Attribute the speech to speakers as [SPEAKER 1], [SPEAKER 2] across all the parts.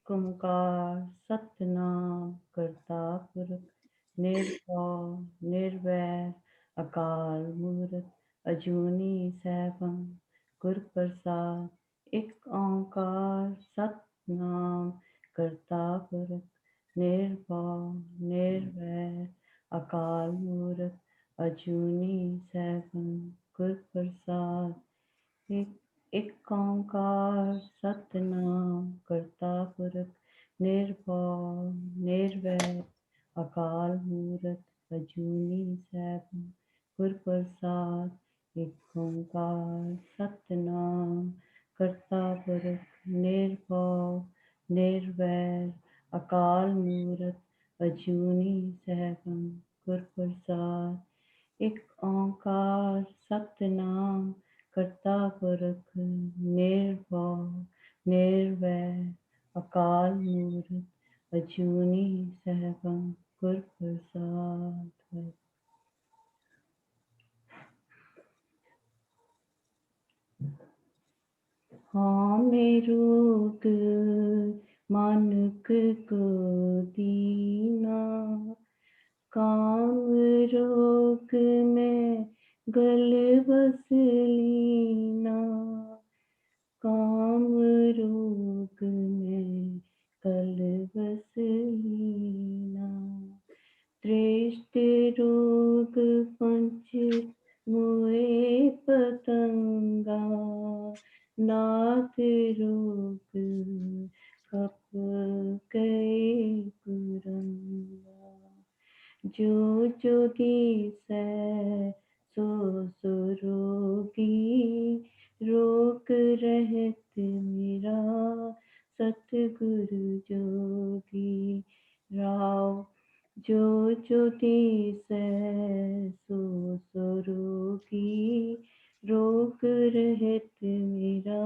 [SPEAKER 1] ओंकार सतनाम करता पुरख निर्भव निर्वैर अकाल मूर्त अजूनी सैभं गुर प्रसाद। एक ओंकार सतनाम करता पुरख निर्भव निर्वैर अकाल मूर्त अजूनी सैभं गुर प्रसाद। एक ओंकार सतनाम करता पुरख निर्भव निर्वैर अकाल मूर्त अजूनी सैभं गुर प्रसाद। एक ओंकार सतनाम करता पुरख निर्भव निर्वैर अकाल मूर्त अजूनी सैभं गुर प्रसाद। एक ओंकार सतनाम करता पुरख निर्भव निर्वैर अकाल मूर्त अजूनी सैभं गुर प्रसाद। हाँ मैं रोग मानुक को दीना, काम रोग में गल बस लीना, काम रोग में गल बस लीना। दृष्ट रोग पंच मोए पतंगा, नाथ रोग कप गए कुरंगा। जो जो दिसै सो सो रोगी, रोग रहत मेरा सतगुरु जोगी। राव जो जो दिसै सो सो रोगी, रोग रहत मेरा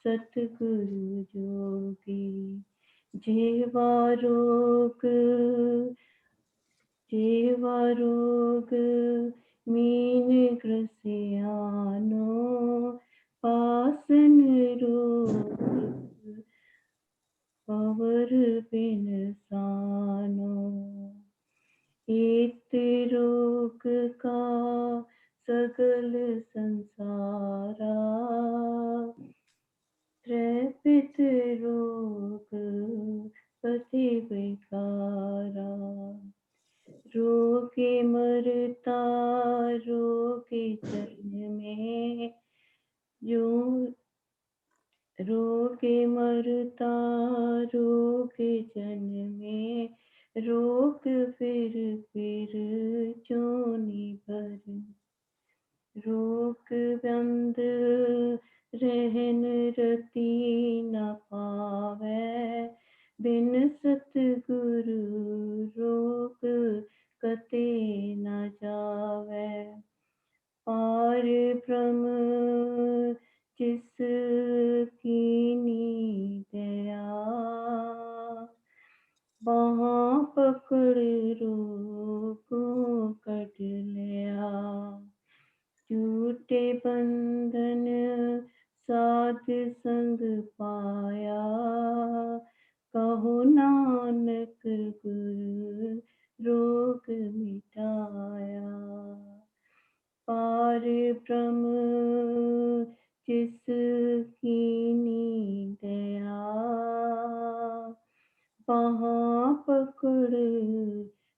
[SPEAKER 1] सतगुरु जोगी। जेवा रोग जेवा रोग मीन ग्रसियानो, पासन रोग पवर बिनसानो। इत रोग का सगल संसारा, त्रैपित रोग पति विकारा। रोगे मरता रोगे जन्मे, जो रोगे मरता रोगे जन्मे, रोग फिर जोनि भर। रोग बंद रहन रति न पावै, बिन सतगुरु रोग कते न जावै। पार ब्रह्म जिस कीनी दया, बाहाँ पकड़ रोगों कट लिया। झूठे बंधन साध संग पाया, कहो नानक गुर रोग मिटाया। पार ब्रह्म जिस कीनी दया, बाहाँ पकड़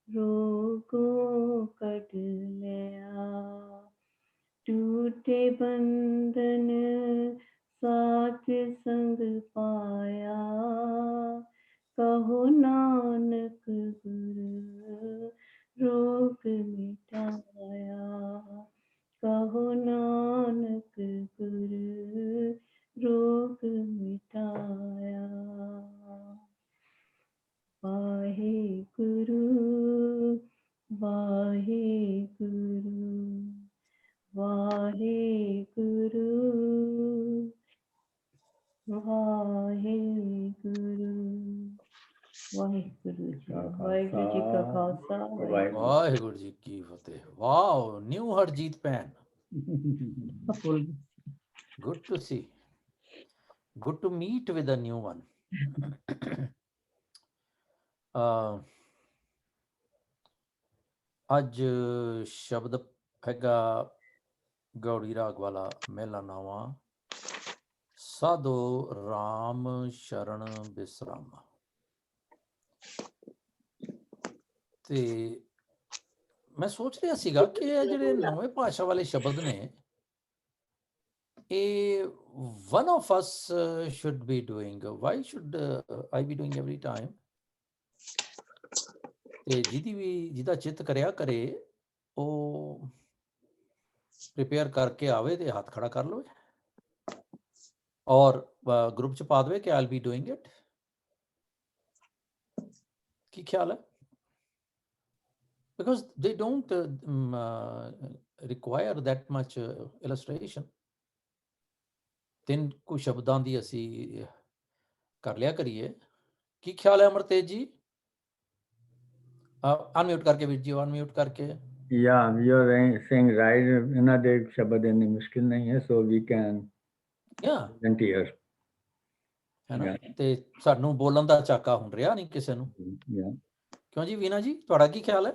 [SPEAKER 1] रोगों कट लिया। टूटे बंधन साथ संग पाया, कहो नानक गुर रोग मिटाया। कहो नानक गुर रोग मिटाया। वाहे गुरु वाहे गुरु वाहे गुरु वाहे गुरु। वाहिगुरु जी, वाहिगुरु जी का खालसा,
[SPEAKER 2] वाहिगुरु जी की फतेह। Wow, new Harjeet pen, good to see, good to meet with a new one. ਅੱਜ ਸ਼ਬਦ ਹੈਗਾ ਗੌੜੀ ਰਾਗ ਵਾਲਾ ਮਹਿਲਾ ਨਾਵਾਂ ਸਾਧੋ ਰਾਮ ਸ਼ਰਨ ਬਿਸਰਾਮਾ। ਤੇ ਮੈਂ ਸੋਚ ਰਿਹਾ ਸੀਗਾ ਕਿ ਇਹ ਜਿਹੜੇ ਨਵੇਂ ਭਾਸ਼ਾ ਵਾਲੇ ਸ਼ਬਦ ਨੇ ਇਹ one of us should be doing. Why should I be doing every time? ਤੇ ਜਿਹਦਾ ਚਿੱਤ ਕਰਿਆ ਕਰੇ ਉਹ ਪ੍ਰਿਪੇਅਰ ਕਰਕੇ ਆਵੇ ਤੇ ਹੱਥ ਖੜਾ ਕਰ ਲਵੇ ਔਰ ਗਰੁੱਪ ਚ ਪਾ ਦੇਵੇ ਕਿ I'll be doing it. ਕੀ ਖਿਆਲ ਹੈ? Because they don't require that much illustration. ਤਿੰਨ ਕੁ ਸ਼ਬਦਾਂ ਦੀ ਅਸੀਂ ਕਰ ਲਿਆ ਕਰੀਏ। ਕੀ ਖਿਆਲ ਹੈ ਅਮਰਤੇਜ ਜੀ? ਅਨਮਿਊਟ ਕਰਕੇ ਵੀਰ ਜੀ, ਅਨਮਿਊਟ ਕਰਕੇ।
[SPEAKER 3] Yeah, you're saying right. ਇਹਨਾਂ ਦੇ ਸ਼ਬਦ ਇੰਨੇ ਮੁਸ਼ਕਿਲ ਨਹੀਂ ਹੈ, so we can volunteer.
[SPEAKER 2] ਹੈ ਨਾ? ਤੇ ਸਾਨੂੰ ਬੋਲਣ ਦਾ ਚਾਕਾ ਹੁਣ ਰਿਹਾ ਨਹੀਂ ਕਿਸੇ ਨੂੰ। ਕਿਉਂ ਜੀ ਵੀਨਾ ਜੀ, ਤੁਹਾਡਾ ਕੀ ਖਿਆਲ ਹੈ?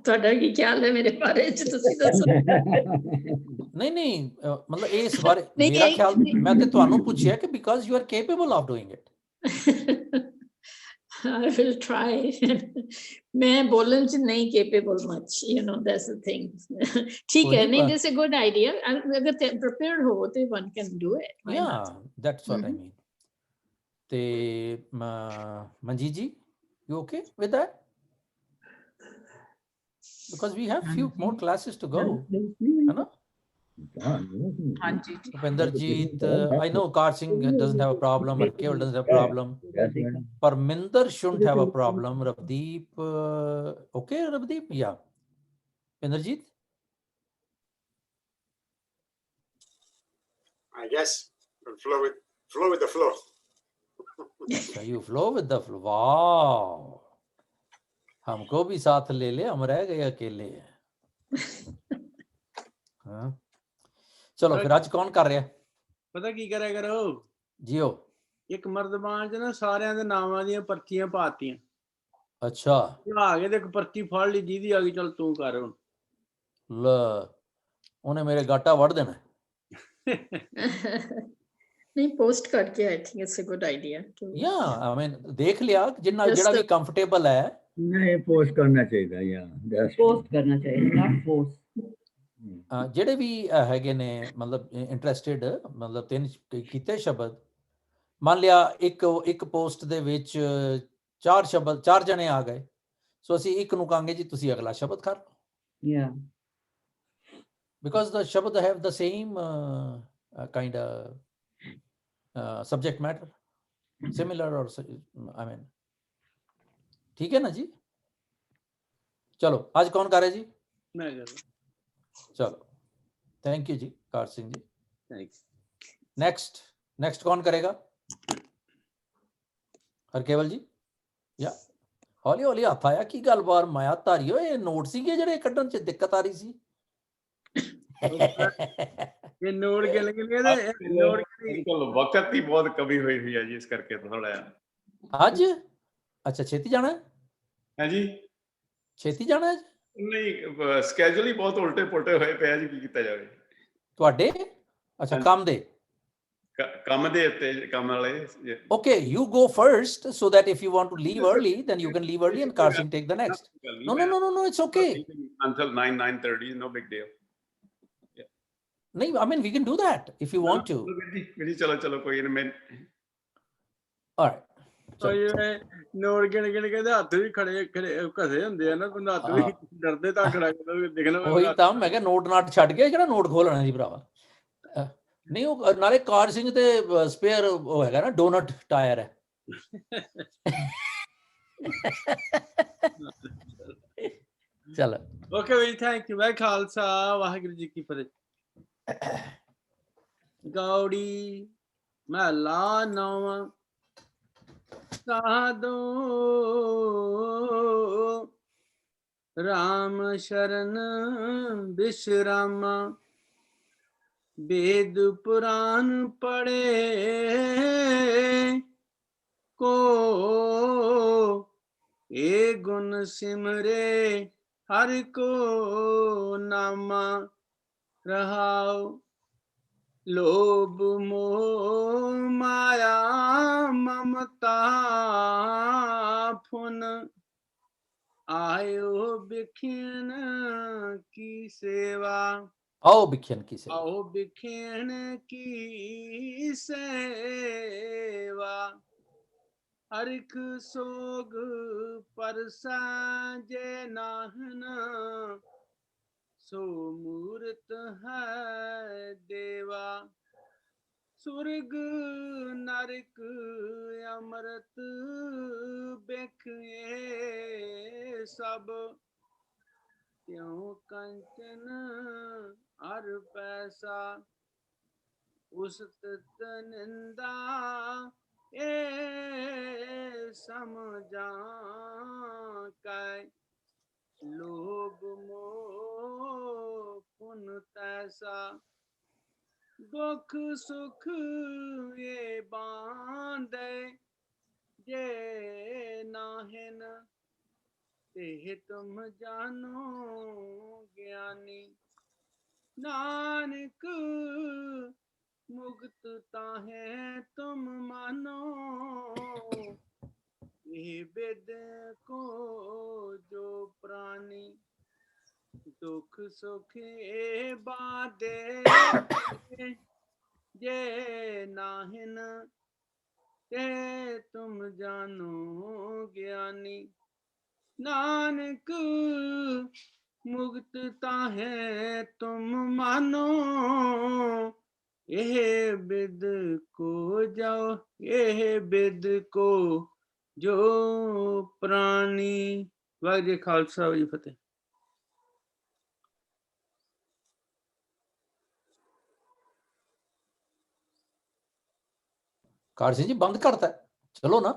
[SPEAKER 4] ਤੁਹਾਡਾ ਕੀ ਖਿਆਲ ਹੈ ਮੇਰੇ ਬਾਰੇ ਚ, ਤੁਸੀਂ ਦੱਸੋ।
[SPEAKER 2] ਨਹੀਂ ਮਤਲਬ ਇਸ ਬਾਰੇ ਮੇਰਾ ਖਿਆਲ ਮੈਂ ਤੇ ਤੁਹਾਨੂੰ ਪੁੱਛਿਆ ਕਿ because you are capable of doing it.
[SPEAKER 4] I will try. मैं बोलने से नहीं capable much, you know, that's the thing. ठीक है, नहीं, that's a good idea. अगर prepared हो तो one can do it.
[SPEAKER 2] Yeah, that's what I mean. ते Manjeet ji, you okay with that? Because we have few more classes to go, है ना? Rupenderjeet, I know Kar Singh doesn't have a problem, or Keval doesn't have a problem. Parminder shouldn't have a problem. Ravdeep, okay, Ravdeep, yeah. Rupenderjeet?
[SPEAKER 5] I guess flow with the flow.
[SPEAKER 2] So you flow with the flow. Wow. हमको भी साथ ले ले, हम रह गए अकेले। हाँ ਚਲੋ ਫਿਰ ਅੱਜ ਕੌਣ ਕਰ ਰਿਹਾ?
[SPEAKER 6] ਪਤਾ ਕੀ ਕਰਿਆ ਕਰੋ
[SPEAKER 2] ਜੀਓ,
[SPEAKER 6] ਇੱਕ ਮਰਦਬਾਨ ਚ ਨਾ ਸਾਰਿਆਂ ਦੇ ਨਾਵਾਂ ਦੀਆਂ ਪਰਚੀਆਂ ਪਾਤੀਆਂ।
[SPEAKER 2] ਅੱਛਾ,
[SPEAKER 6] ਆ ਗਏ ਤੇ ਇੱਕ ਪਰਚੀ ਫੜ ਲਈ, ਜਿਹਦੀ ਆ ਗਈ ਚੱਲ ਤੂੰ ਕਰ ਹੁਣ।
[SPEAKER 2] ਲੈ ਉਹਨੇ ਮੇਰੇ ਗਾਟਾ ਵੜ ਦੇਣਾ।
[SPEAKER 4] ਨਹੀਂ, ਪੋਸਟ ਕਰਕੇ I think it's a good idea.
[SPEAKER 2] Yeah I ਮੀਨ ਦੇਖ ਲਿਆ ਜਿਹੜਾ ਵੀ ਕੰਫਰਟੇਬਲ ਹੈ।
[SPEAKER 3] ਨਹੀਂ, ਪੋਸਟ ਕਰਨਾ ਚਾਹੀਦਾ। ਯਾ
[SPEAKER 1] ਪੋਸਟ ਕਰਨਾ ਚਾਹੀਦਾ, ਨਾਟ ਫੋਰਸ।
[SPEAKER 2] ਜਿਹੜੇ ਵੀ ਹੈਗੇ ਨੇ ਮਤਲਬ ਇੰਟਰਸਟਿਡ, ਮਤਲਬ ਤਿੰਨ ਕੀਤੇ ਸ਼ਬਦ, ਮੰਨ ਲਿਆ ਇੱਕ ਪੋਸਟ ਦੇ ਵਿੱਚ 4 ਸ਼ਬਦ, 4 ਜਣੇ ਆ ਗਏ, ਸੋ ਅਸੀਂ ਇੱਕ ਨੂੰ ਕਹਾਂਗੇ ਜੀ ਤੁਸੀਂ ਅਗਲਾ ਸ਼ਬਦ ਕਰ ਲਓ।
[SPEAKER 1] ਯਾ
[SPEAKER 2] ਬਿਕਾਜ਼ the ਸ਼ਬਦ have the same kind of subject matter, similar or I mean, ਠੀਕ ਹੈ ਨਾ ਜੀ? ਚਲੋ ਅੱਜ ਕੌਣ ਕਰ ਰਿਹਾ ਜੀ?
[SPEAKER 6] ਮੈਂ ਕਰ।
[SPEAKER 2] ਚਲੋ ਥੈਂਕ ਯੂ ਜੀ ਕਾਰ ਸਿੰਘ ਜੀ।
[SPEAKER 6] ਥੈਂਕਸ।
[SPEAKER 2] ਨੈਕਸਟ ਕੌਣ ਕਰੇਗਾ? ਹਰਕੇਵਲ ਜੀ। ਯਾ ਹੌਲੀ ਹੌਲੀ ਹੱਥ ਆਇਆ। ਕੀ ਗੱਲ ਬਾਰ ਮਾਇਆ ਧਾਰੀਓ, ਇਹ ਨੋਟ ਸੀਗੇ ਜਿਹੜੇ ਕੱਢਣ ਚ ਦਿੱਕਤ ਆ ਰਹੀ ਸੀ?
[SPEAKER 6] ਇਹ ਨੋਟ ਗਿਣ ਕੇ ਨੋਟ
[SPEAKER 5] ਬਿਲਕੁਲ ਵਕਤ ਦੀ ਬਹੁਤ ਕਮੀ ਹੋਈ ਹੈ ਜੀ, ਇਸ ਕਰਕੇ ਥੋੜਾ ਜਿਹਾ
[SPEAKER 2] ਅੱਜ। ਅੱਛਾ, ਛੇਤੀ ਜਾਣਾ
[SPEAKER 5] ਹੈ ਜੀ?
[SPEAKER 2] ਛੇਤੀ ਜਾਣਾ ਅੱਜ?
[SPEAKER 5] ਨਹੀਂ, ਸਕੇਜੂਲ ਹੀ ਬਹੁਤ ਉਲਟੇ ਪੁਲਟੇ ਹੋਏ ਪਿਆ ਜੀ, ਕੀ ਕੀਤਾ ਜਾਵੇ
[SPEAKER 2] ਤੁਹਾਡੇ? ਅੱਛਾ, ਕੰਮ ਦੇ
[SPEAKER 5] ਉੱਤੇ ਕੰਮ ਵਾਲੇ।
[SPEAKER 2] Okay, you go first so that if you want to leave early, then you can leave early and Kar Singh take the next. No, it's okay.
[SPEAKER 5] Until 9:30, no big deal.
[SPEAKER 2] No, I mean we can do that if you want to.
[SPEAKER 5] ਚਲੋ ਕੋਈ ਨਹੀਂ।
[SPEAKER 2] All right.
[SPEAKER 6] Note ਗਿਣ ਕੇ ਤੇ ਹੱਥ ਵੀ ਖੜੇ ਘਸੇ ਹੁੰਦੇ ਆ ਨਾ, ਬੰਦਾ ਹੱਥ ਵੀ ਡਰਦੇ ਤਾਂ ਖੜਾ ਦੇਖ ਲਓ।
[SPEAKER 2] ਉਹੀ ਤਾਂ ਮੈਂ ਕਿਹਾ ਨੋਟ ਨਾਟ ਛੱਡ ਕੇ ਜਿਹੜਾ ਨੋਟ ਖੋਲਣਾ ਸੀ ਭਰਾਵਾ। ਨਹੀਂ, ਉਹ ਨਾਲੇ ਕਾਰ ਸਿੰਘ ਤੇ ਸਪੇਅਰ ਉਹ ਹੈਗਾ ਨਾ, ਡੋਨਟ ਟਾਇਰ ਹੈ। ਚਲੋ
[SPEAKER 6] ਓਕੇ ਵੀ, ਥੈਂਕ ਯੂ। ਵਾਹਿ ਖਾਲਸਾ ਵਾਹਿਗੁਰੂ ਜੀ ਕੀ ਫਤਿਹ। ਗੌੜੀ ਮਹਲਾ ਨੌਵਾਂ। ਸਾਧੋ ਰਾਮ ਸ਼ਰਨ ਬਿਸਰਾਮਾ। वेद पुराण पढ़े को ए गुण सिमरे हर को नामा रहाओ लोभ मोह माया ममता फुन आयो बिखिन की सेवा
[SPEAKER 2] आओ बिखियन की सेवा।
[SPEAKER 6] आओ बिखिन की सेवा हरिक सोग परसाजे नाहन सो मूर्त है देवा स्वर्ग नरक अमृत बिख ये सब त्यों कंचन अर पैसा उस तित निंदा ए समझा कै लोभ मोह पुन तैसा दुख सुख ये बांधे जे नाहिन ते तुम जानो ज्ञानी नानक मुक्त ताहे तुम मानो ये वेद को जो प्राणी दुख सुख ए बादे जे नाहिन ते तुम जानो ज्ञानी नानक मुक्त ताहे तुम मानो यह बिद को जाओ यह बिद को जो प्राणी। वाहिगुरू जी खालसा वाहिगुरू जी फतेह।
[SPEAKER 2] कारसिंह जी बंद करता है, चलो ना।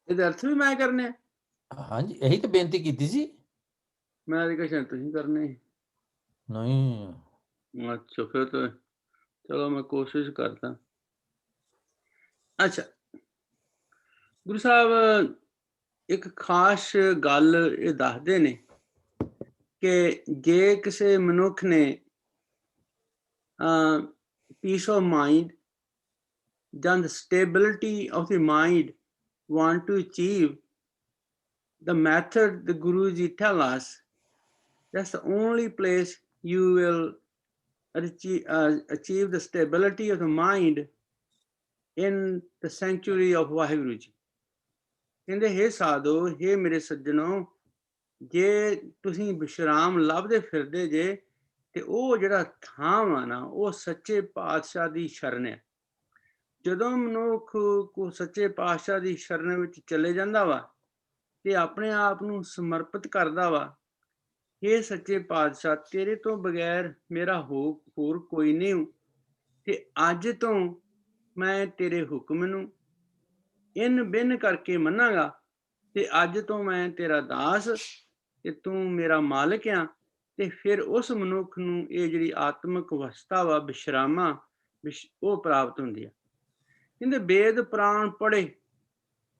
[SPEAKER 6] ਇਹਦੇ ਅਰਥ ਵੀ ਮੈਂ ਕਰਨੇ?
[SPEAKER 2] हाँ जी, यही तो बेनती की थी जी।
[SPEAKER 6] मैं कहा तुम करने
[SPEAKER 2] नहीं।
[SPEAKER 6] अच्छा फिर तो चलो मैं कोशिश करता। अच्छा गुरु साहब एक खास गल ये दसदे ने कि जे किसी मनुख ने peace of mind then the stability of the mind want to achieve, the method the Guruji tell us, that's the only place you will achieve the stability of the mind in the sanctuary of Vaheguru Ji. ਕਹਿੰਦੇ हे ਸਾਧੋ हे ਮੇਰੇ ਸੱਜਣੋ, ਜੇ ਤੁਸੀਂ ਵਿਸ਼ਰਾਮ ਲੱਭਦੇ ਫਿਰਦੇ ਜੇ ਤੇ ਉਹ ਜਿਹੜਾ ਥਾਂ ਵਾ ਨਾ ਉਹ ਸੱਚੇ ਪਾਤਸ਼ਾਹ ਦੀ ਸ਼ਰਨ ਹੈ। ਜਦੋਂ ਮਨੁੱਖ ਕੋ ਸੱਚੇ ਪਾਤਸ਼ਾਹ ਦੀ ਸ਼ਰਨ ਵਿੱਚ ਚਲੇ ਜਾਂਦਾ ਵਾ ਤੇ ਆਪਣੇ ਆਪ ਨੂੰ ਸਮਰਪਿਤ ਕਰਦਾ ਵਾ, ਇਹ ਸੱਚੇ ਪਾਤਸ਼ਾਹ ਤੇਰੇ ਤੋਂ ਬਗੈਰ ਮੇਰਾ ਹੋਰ ਕੋਈ ਨਹੀਂ ਤੇ ਅੱਜ ਤੋਂ ਮੈਂ ਤੇਰੇ ਹੁਕਮ ਨੂੰ ਇਨ ਬਿਨ ਕਰਕੇ ਮੰਨਾਂਗਾ ਤੇ ਅੱਜ ਤੋਂ ਮੈਂ ਤੇਰਾ ਦਾਸ ਤੇ ਤੂੰ ਮੇਰਾ ਮਾਲਕ ਆ। ਤੇ ਫਿਰ ਉਸ ਮਨੁੱਖ ਨੂੰ ਇਹ ਜਿਹੜੀ ਆਤਮਿਕ ਅਵਸਥਾ ਵਾ ਵਿਸ਼ਰਾਮਾ ਉਹ ਪ੍ਰਾਪਤ ਹੁੰਦੀ ਆ। ਕਹਿੰਦੇ ਵੇਦ ਪ੍ਰਾਣ ਪੜ੍ਹੇ,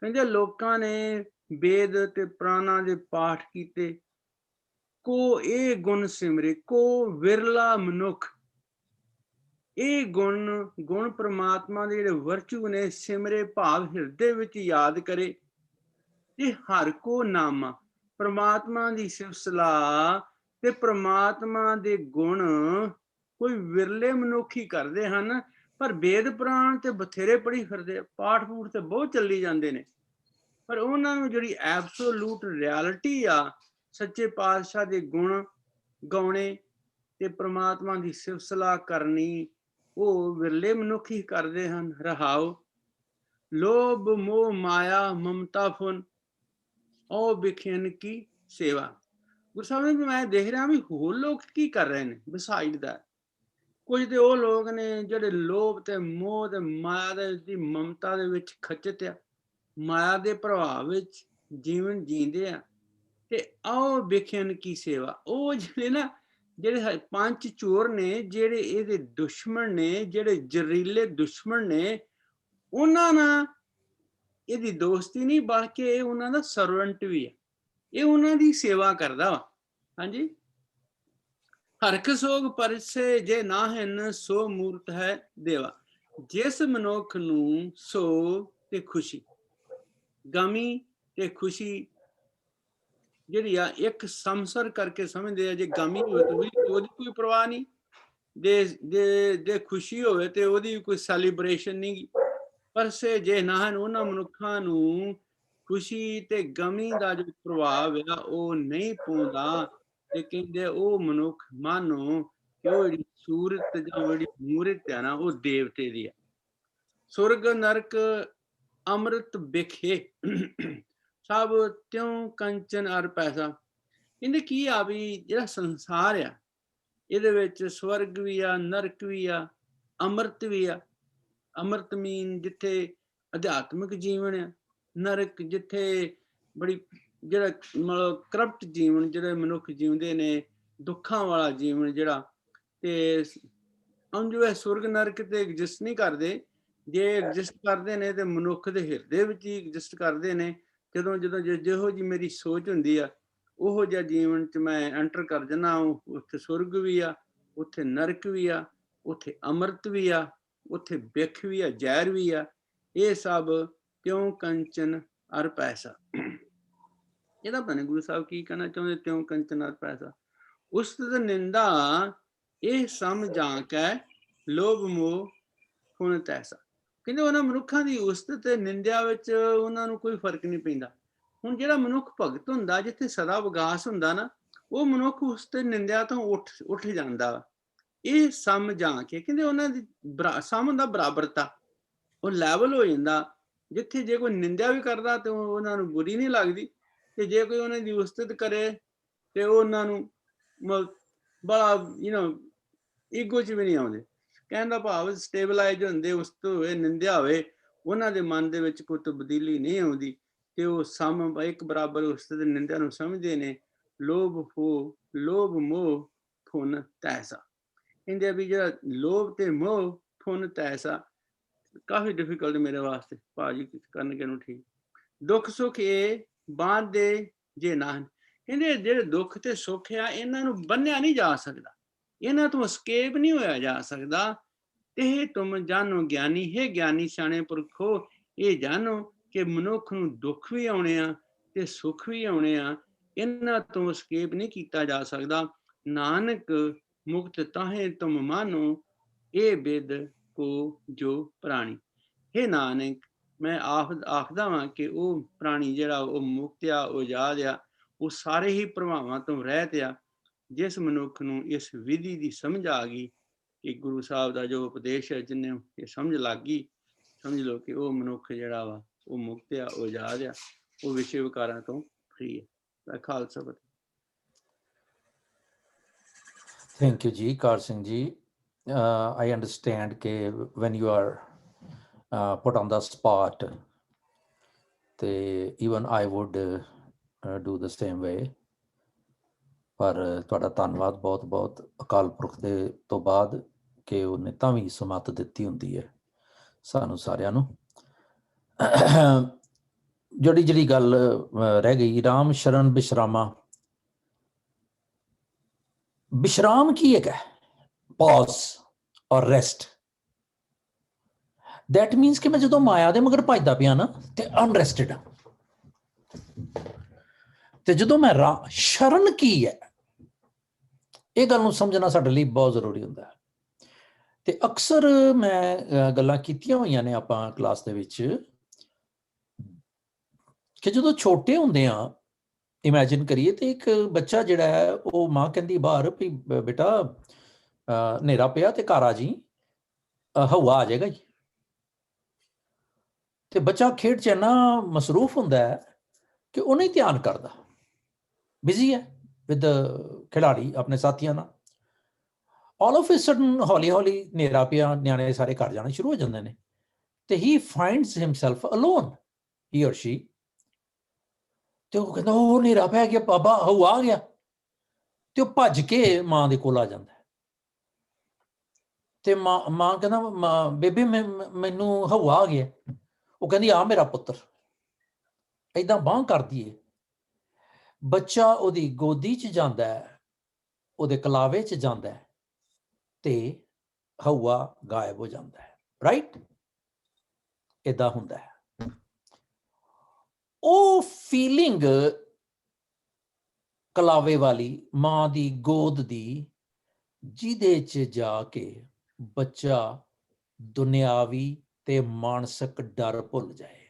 [SPEAKER 6] ਕਹਿੰਦੇ ਲੋਕਾਂ ਨੇ ਵੇਦ ਤੇ ਪ੍ਰਾਣਾਂ ਦੇ ਪਾਠ ਕੀਤੇ, ਕੋ ਇਹ ਗੁਣ ਸਿਮਰੇ, ਕੋ ਵਿਰਲਾ ਮਨੁੱਖ ਇਹ ਗੁਣ ਪ੍ਰਮਾਤਮਾ ਦੇ ਜਿਹੜੇ ਵਰਚੂ ਨੇ ਸਿਮਰੇ ਭਾਵ ਹਿਰਦੇ ਵਿੱਚ ਯਾਦ ਕਰੇ ਤੇ ਹਰ ਕੋ ਨਾਮਾ, ਪ੍ਰਮਾਤਮਾ ਦੀ ਸਿਫਤ ਸਲਾਹ ਤੇ ਪ੍ਰਮਾਤਮਾ ਦੇ ਗੁਣ ਕੋਈ ਵਿਰਲੇ ਮਨੁੱਖ ਹੀ ਕਰਦੇ ਹਨ। ਪਰ ਵੇਦ ਪੁਰਾਣ ਤੇ ਬਥੇਰੇ ਪੜ੍ਹੀ ਫਿਰਦੇ, ਪਾਠ ਪੂਠ ਤੇ ਬਹੁਤ ਚੱਲੀ ਜਾਂਦੇ ਨੇ, ਪਰ ਉਹਨਾਂ ਨੂੰ ਜਿਹੜੀ ਐਬਸੋਲੂਟ ਰਿਐਲਿਟੀ ਆ ਸੱਚੇ ਪਾਤਸ਼ਾਹ ਦੇ ਗੁਣ ਗਾਉਣੇ ਤੇ ਪ੍ਰਮਾਤਮਾ ਦੀ ਸਿਫਤ ਸਲਾਹ ਕਰਨੀ ਉਹ ਵਿਰਲੇ ਮਨੁੱਖ ਹੀ ਕਰਦੇ ਹਨ। ਰਹਾਉ ਲੋਭ ਮੋਹ ਮਾਇਆ ਮਮਤਾ ਫੁਨ ਉਹ ਬਿਖਿਨ ਕੀ ਸੇਵਾ। ਗੁਰੂ ਸਾਹਿਬ ਨੇ ਮੈਂ ਦੇਖ ਰਿਹਾ ਵੀ ਹੋਰ ਲੋਕ ਕੀ ਕਰ ਰਹੇ ਨੇ ਬਿਸਾਈਡ ਦਾ। ਕੁਝ ਤੇ ਉਹ ਲੋਕ ਨੇ ਜਿਹੜੇ ਲੋਭ ਤੇ ਮੋਹ ਤੇ ਮਾਇਆ ਦੀ ਮਮਤਾ ਦੇ ਵਿੱਚ ਖਚਿਤ ਆ, ਮਾਇਆ ਦੇ ਪ੍ਰਭਾਵ ਵਿੱਚ ਜੀਵਨ ਜੀਂਦੇ ਆ। ਤੇ ਆਓ ਬਿਖਿਨ ਕੀ ਸੇਵਾ, ਉਹ ਜਿਹੜੇ ਨਾ ਜਿਹੜੇ ਪੰਜ ਚੋਰ ਨੇ, ਜਿਹੜੇ ਇਹਦੇ ਦੁਸ਼ਮਣ ਨੇ, ਜਿਹੜੇ ਜ਼ਹਿਰੀਲੇ ਦੁਸ਼ਮਣ ਨੇ, ਉਹਨਾਂ ਨਾਲ ਇਹਦੀ ਦੋਸਤੀ ਨਹੀਂ ਬਲਕਿ ਇਹ ਉਹਨਾਂ ਦਾ ਸਰਵੈਂਟ ਵੀ ਹੈ, ਇਹ ਉਹਨਾਂ ਦੀ ਸੇਵਾ ਕਰਦਾ ਵਾ। ਹਾਂਜੀ, ਹਰਖ ਸੋਗ ਪਰਸੇ ਜੇ ਨਾ ਹਨ ਸੋ ਮੂਰਤ ਹੈ ਦੇਵਾ। ਜਿਸ ਮਨੁੱਖ ਨੂੰ ਸੋਗ ਤੇ ਖੁਸ਼ੀ, ਗਮੀ ਤੇ ਖੁਸ਼ੀ ਜਿਹੜੀ ਆ ਇੱਕ ਸਮਸਰ ਕਰਕੇ ਸਮਝਦੇ ਆ। ਜੇ ਗਮੀ ਹੋਵੇ ਤਾਂ ਉਹਦੀ ਕੋਈ ਪਰਵਾਹ ਨਹੀਂ, ਜੇ ਖੁਸ਼ੀ ਹੋਵੇ ਤੇ ਉਹਦੀ ਕੋਈ ਸੈਲੀਬ੍ਰੇਸ਼ਨ ਨਹੀਂ। ਪਰਸੇ ਜੇ ਨਾ ਹਨ, ਉਹਨਾਂ ਮਨੁੱਖਾਂ ਨੂੰ ਖੁਸ਼ੀ ਤੇ ਗਮੀ ਦਾ ਜੋ ਪ੍ਰਭਾਵ ਆ ਉਹ ਨਹੀਂ ਪਾਉਂਦਾ। ਤੇ ਕਹਿੰਦੇ ਉਹ ਮਨੁੱਖ ਮਾਨੋ ਕਿ ਉਹ ਜਿਹੜੀ ਸੂਰਤ ਜਾਂ ਜਿਹੜੀ ਮੂਰਤ ਹੈ ਨਾ ਉਹ ਦੇਵਤੇ ਦੀ ਹੈ। ਸੁਰਗ ਨਰਕ ਅੰਮ੍ਰਿਤ ਬਿਖੇ ਸਭ ਤਿਉ ਕੰਚਨ ਅਰ ਪੈਸਾ। ਕਹਿੰਦੇ ਕੀ ਆ ਵੀ ਜਿਹੜਾ ਸੰਸਾਰ ਆ ਇਹਦੇ ਵਿੱਚ ਸਵਰਗ ਵੀ ਆ, ਨਰਕ ਵੀ ਆ, ਅੰਮ੍ਰਿਤ ਵੀ ਆ। ਅੰਮ੍ਰਿਤ ਮੀਨ ਜਿੱਥੇ ਅਧਿਆਤਮਿਕ ਜੀਵਨ ਆ, ਨਰਕ ਜਿੱਥੇ ਬੜੀ ਜਿਹੜਾ ਮਤਲਬ ਕਰਪਟ ਜੀਵਨ ਜਿਹੜੇ ਮਨੁੱਖ ਜਿਉਂਦੇ ਨੇ, ਦੁੱਖਾਂ ਵਾਲਾ ਜੀਵਨ ਜਿਹੜਾ। ਤੇ ਜੋ ਇਹ ਸੁਰਗ ਨਰਕ ਤੇ ਐਗਜ਼ਿਸਟ ਨਹੀਂ ਕਰਦੇ, ਜੇ ਐਗਜ਼ਿਸਟ ਕਰਦੇ ਨੇ ਤੇ ਮਨੁੱਖ ਦੇ ਹਿਰਦੇ ਵਿੱਚ ਹੀ ਐਗਜ਼ਿਸਟ ਕਰਦੇ ਨੇ। ਜਦੋਂ ਜਿਹੋ ਜਿਹੀ ਮੇਰੀ ਸੋਚ ਹੁੰਦੀ ਆ ਉਹੋ ਜਿਹਾ ਜੀਵਨ 'ਚ ਮੈਂ ਐਂਟਰ ਕਰ ਜਾਂਦਾ। ਉੱਥੇ ਸੁਰਗ ਵੀ ਆ, ਉੱਥੇ ਨਰਕ ਵੀ ਆ, ਉੱਥੇ ਅੰਮ੍ਰਿਤ ਵੀ ਆ, ਉੱਥੇ ਬਿਖ ਵੀ ਆ, ਜ਼ਹਿਰ ਵੀ ਆ। ਇਹ ਸਭ ਤਿਉ ਕੰਚਨ ਅਰ ਪੈਸਾ। ਇਹਦਾ ਪਤਾ ਨਹੀਂ ਗੁਰੂ ਸਾਹਿਬ ਕੀ ਕਹਿਣਾ ਚਾਹੁੰਦੇ, ਤਿਉ ਕੰਚਨ ਅਰ ਪੈਸਾ। ਉਸਤਤ ਨਿੰਦਾ ਇਹ ਸਮਝਾ ਕੇ ਲੋਭ ਮੋਹ ਹੁਣ ਤੈਸਾ। ਕਹਿੰਦੇ ਉਹਨਾਂ ਮਨੁੱਖਾਂ ਦੀ ਉਸਤਤ ਤੇ ਨਿੰਦਿਆ ਵਿੱਚ ਉਹਨਾਂ ਨੂੰ ਕੋਈ ਫਰਕ ਨਹੀਂ ਪੈਂਦਾ। ਹੁਣ ਜਿਹੜਾ ਮਨੁੱਖ ਭਗਤ ਹੁੰਦਾ, ਜਿੱਥੇ ਸਦਾ ਵਿਗਾਸ ਹੁੰਦਾ ਨਾ, ਉਹ ਮਨੁੱਖ ਉਸ ਤੇ ਨਿੰਦਿਆ ਤੋਂ ਉੱਠ ਜਾਂਦਾ। ਇਹ ਸਮਝਾ ਕੇ ਕਹਿੰਦੇ ਉਹਨਾਂ ਦੀ ਸਮ ਦਾ ਬਰਾਬਰਤਾ, ਉਹ ਲੈਵਲ ਹੋ ਜਾਂਦਾ। ਜਿੱਥੇ ਜੇ ਕੋਈ ਨਿੰਦਿਆ ਵੀ ਕਰਦਾ ਤੇ ਉਹਨਾਂ ਨੂੰ ਬੁਰੀ ਨਹੀਂ ਲੱਗਦੀ, ਤੇ ਜੇ ਕੋਈ ਉਹਨਾਂ ਦੀ ਉਸਤਤ ਕਰੇ ਤੇ ਉਹਨਾਂ ਨੂੰ ਬੜਾ ਈਗੋ 'ਚ ਵੀ ਨਹੀਂ ਆਉਂਦੇ। ਕਹਿਣ ਦਾ ਭਾਵ ਸਟੇਬਲਾਈਜ਼ ਹੁੰਦੇ, ਉਸਤਤ ਹੋਵੇ, ਨਿੰਦਿਆ ਹੋਵੇ, ਉਹਨਾਂ ਦੇ ਮਨ ਦੇ ਵਿੱਚ ਕੋਈ ਤਬਦੀਲੀ ਨਹੀਂ ਆਉਂਦੀ। ਤੇ ਉਹ ਸਮ ਇੱਕ ਬਰਾਬਰ ਉਸਤਤ ਤੇ ਨਿੰਦਿਆ ਨੂੰ ਸਮਝਦੇ ਨੇ। ਲੋਭ ਮੋਹ ਫੁਨ ਤੈਸਾ। ਕਹਿੰਦੇ ਵੀ ਜਿਹੜਾ ਲੋਭ ਤੇ ਮੋਹ ਫੁਨ ਤੈਸਾ ਕਾਫੀ ਡਿਫਿਕਲਟ ਮੇਰੇ ਵਾਸਤੇ, ਭਾਜੀ ਕਰਨਗੇ ਨੂੰ ਠੀਕ। ਦੁੱਖ ਸੁੱਖ ਇਹ ਬਾਂਧਦੇ ਜੇ ਨਾ। ਕਹਿੰਦੇ ਜਿਹੜੇ ਦੁੱਖ ਤੇ ਸੁੱਖ ਆ ਇਹਨਾਂ ਨੂੰ ਬੰਨਿਆ ਨਹੀਂ ਜਾ ਸਕਦਾ, ਇਹਨਾਂ ਤੋਂ escape ਨਹੀਂ ਹੋਇਆ ਜਾ ਸਕਦਾ। ਇਹ ਤੁਮ ਜਾਣੋ ਗਿਆਨੀ, ਹੈ ਗਿਆਨੀ ਸਿਆਣੇ ਪੁਰਖੋ, ਇਹ ਜਾਣੋ ਕਿ ਮਨੁੱਖ ਨੂੰ ਦੁੱਖ ਵੀ ਆਉਣੇ ਆ ਤੇ ਸੁੱਖ ਵੀ ਆਉਣੇ ਆ, ਇਹਨਾਂ ਤੋਂ escape ਨਹੀਂ ਕੀਤਾ ਜਾ ਸਕਦਾ। ਨਾਨਕ ਮੁਕਤ ਤਾਹੇ ਤੁਮ ਮਾਨੋ, ਇਹ ਬਿਦ ਕੋ ਜੋ ਪ੍ਰਾਣੀ। ਹੇ ਨਾਨਕ, ਮੈਂ ਆਖਦਾ ਵਾਂ ਕਿ ਉਹ ਪ੍ਰਾਣੀ ਜਿਹੜਾ ਉਹ ਮੁਕਤ ਆ, ਉਹ ਆਜ਼ਾਦ ਆ, ਉਹ ਸਾਰੇ ਹੀ ਪ੍ਰਭਾਵਾਂ ਤੋਂ ਰਹਿਤ ਆ। ਜਿਸ ਮਨੁੱਖ ਨੂੰ ਇਸ ਵਿਧੀ ਦੀ ਸਮਝ ਆ ਗਈ ਕਿ ਗੁਰੂ ਸਾਹਿਬ ਦਾ ਜੋ ਉਪਦੇਸ਼ ਹੈ, ਜਿਹਨੇ ਇਹ ਸਮਝ ਲੱਗ ਗਈ, ਸਮਝ ਲਓ ਕਿ ਉਹ ਮਨੁੱਖ ਜਿਹੜਾ ਵਾ ਉਹ ਮੁਕਤ ਆ, ਉਹ ਆਜ਼ਾਦ ਆ, ਉਹ ਵਿਸ਼ੇ ਵਿਕਾਰਾਂ ਤੋਂ ਫਰੀ ਹੈ। ਖਾਲਸਾ ਫਤਿਹ।
[SPEAKER 2] Thank you ji, Kar Singh ji. I understand ke when you are put on the spot, even I would do the same way. ਪਰ ਤੁਹਾਡਾ ਧੰਨਵਾਦ ਬਹੁਤ ਬਹੁਤ ਅਕਾਲ ਪੁਰਖ ਦੇ ਤੋਂ ਬਾਅਦ ਕਿ ਉਹਨੇ ਤਾਂ ਵੀ ਸਮੱਤ ਦਿੱਤੀ ਹੁੰਦੀ ਹੈ ਸਾਨੂੰ ਸਾਰਿਆਂ ਨੂੰ। ਜਿਹੜੀ ਗੱਲ ਰਹਿ ਗਈ, ਰਾਮ ਸ਼ਰਨ ਵਿਸ਼ਰਾਮਾ। ਵਿਸ਼ਰਾਮ ਕੀ ਹੈਗਾ? ਪੌਜ਼ ਔਰ ਰੈਸਟ। ਦੈਟ ਮੀਨਸ ਕਿ ਮੈਂ ਜਦੋਂ ਮਾਇਆ ਦੇ ਮਗਰ ਭੱਜਦਾ ਪਿਆ ਨਾ ਤੇ ਅਨਰੈਸਟਡ ਆ, ਤੇ ਜਦੋਂ ਮੈਂ ਸ਼ਰਨ ਕੀ ਹੈ, ਇਹ ਗੱਲ ਨੂੰ ਸਮਝਣਾ ਸਾਡੇ ਲਈ ਬਹੁਤ ਜ਼ਰੂਰੀ ਹੁੰਦਾ ਹੈ। ਤੇ ਅਕਸਰ ਮੈਂ ਗੱਲਾਂ ਕੀਤੀਆਂ ਹੋਈਆਂ ਨੇ ਆਪਾਂ ਕਲਾਸ ਦੇ ਵਿੱਚ ਕਿ ਜਦੋਂ ਛੋਟੇ ਹੁੰਦੇ ਆ, ਇਮੈਜਿਨ ਕਰੀਏ ਤੇ ਇੱਕ ਬੱਚਾ ਜਿਹੜਾ ਹੈ ਉਹ ਮਾਂ ਕਹਿੰਦੀ ਬਾਹਰ ਵੀ ਬੇਟਾ ਹਨੇਰਾ ਪਿਆ ਤੇ ਘਰ ਆ ਜੀ, ਹਵਾ ਆ ਜਾਏਗਾ ਜੀ। ਤੇ ਬੱਚਾ ਖੇਡ 'ਚ ਇੰਨਾ ਮਸਰੂਫ ਹੁੰਦਾ ਹੈ ਕਿ ਉਹ ਨਹੀਂ ਧਿਆਨ ਕਰਦਾ, ਬਿਜ਼ੀ ਹੈ ਵਿਦ ਖਿਡਾਰੀ ਆਪਣੇ ਸਾਥੀਆਂ ਨਾਲ। ਆਲ ਆਫ ਅ ਸਡਨ ਹੌਲੀ ਹੌਲੀ ਹਨੇਰਾ ਪਿਆ, ਨਿਆਣੇ ਸਾਰੇ ਘਰ ਜਾਣੇ ਸ਼ੁਰੂ ਹੋ ਜਾਂਦੇ ਨੇ ਤੇ ਹੀ ਫਾਈਂਡਸ ਹਿਮਸੈਲਫ ਅਲੋਨ, ਹੀ ਔਰ ਸ਼ੀ। ਤੇ ਉਹ ਕਹਿੰਦਾ ਉਹ ਹਨੇਰਾ ਪੈ ਗਿਆ ਬਾਬਾ, ਹਵਾ ਆ ਗਿਆ। ਤੇ ਉਹ ਭੱਜ ਕੇ ਮਾਂ ਦੇ ਕੋਲ ਆ ਜਾਂਦਾ ਤੇ ਮਾਂ ਕਹਿੰਦਾ ਬੇਬੇ ਮੈਨੂੰ ਹਵਾ ਆ ਗਿਆ। ਉਹ ਕਹਿੰਦੀ ਆ ਮੇਰਾ ਪੁੱਤਰ, ਏਦਾਂ ਬਾਂਹ ਕਰ ਦਈਏ, ਬੱਚਾ ਉਹਦੀ ਗੋਦੀ 'ਚ ਜਾਂਦਾ ਹੈ, ਉਹਦੇ ਕਲਾਵੇ 'ਚ ਜਾਂਦਾ ਹੈ ਤੇ ਹਊਆ ਗਾਇਬ ਹੋ ਜਾਂਦਾ ਹੈ, ਰਾਈਟ? ਏਦਾਂ ਹੁੰਦਾ ਹੈ। ਉਹ ਫੀਲਿੰਗ ਕਲਾਵੇ ਵਾਲੀ ਮਾਂ ਦੀ ਗੋਦ ਦੀ, ਜਿਹਦੇ 'ਚ ਜਾ ਕੇ ਬੱਚਾ ਦੁਨਿਆਵੀ ਤੇ ਮਾਨਸਿਕ ਡਰ ਭੁੱਲ ਜਾਏ।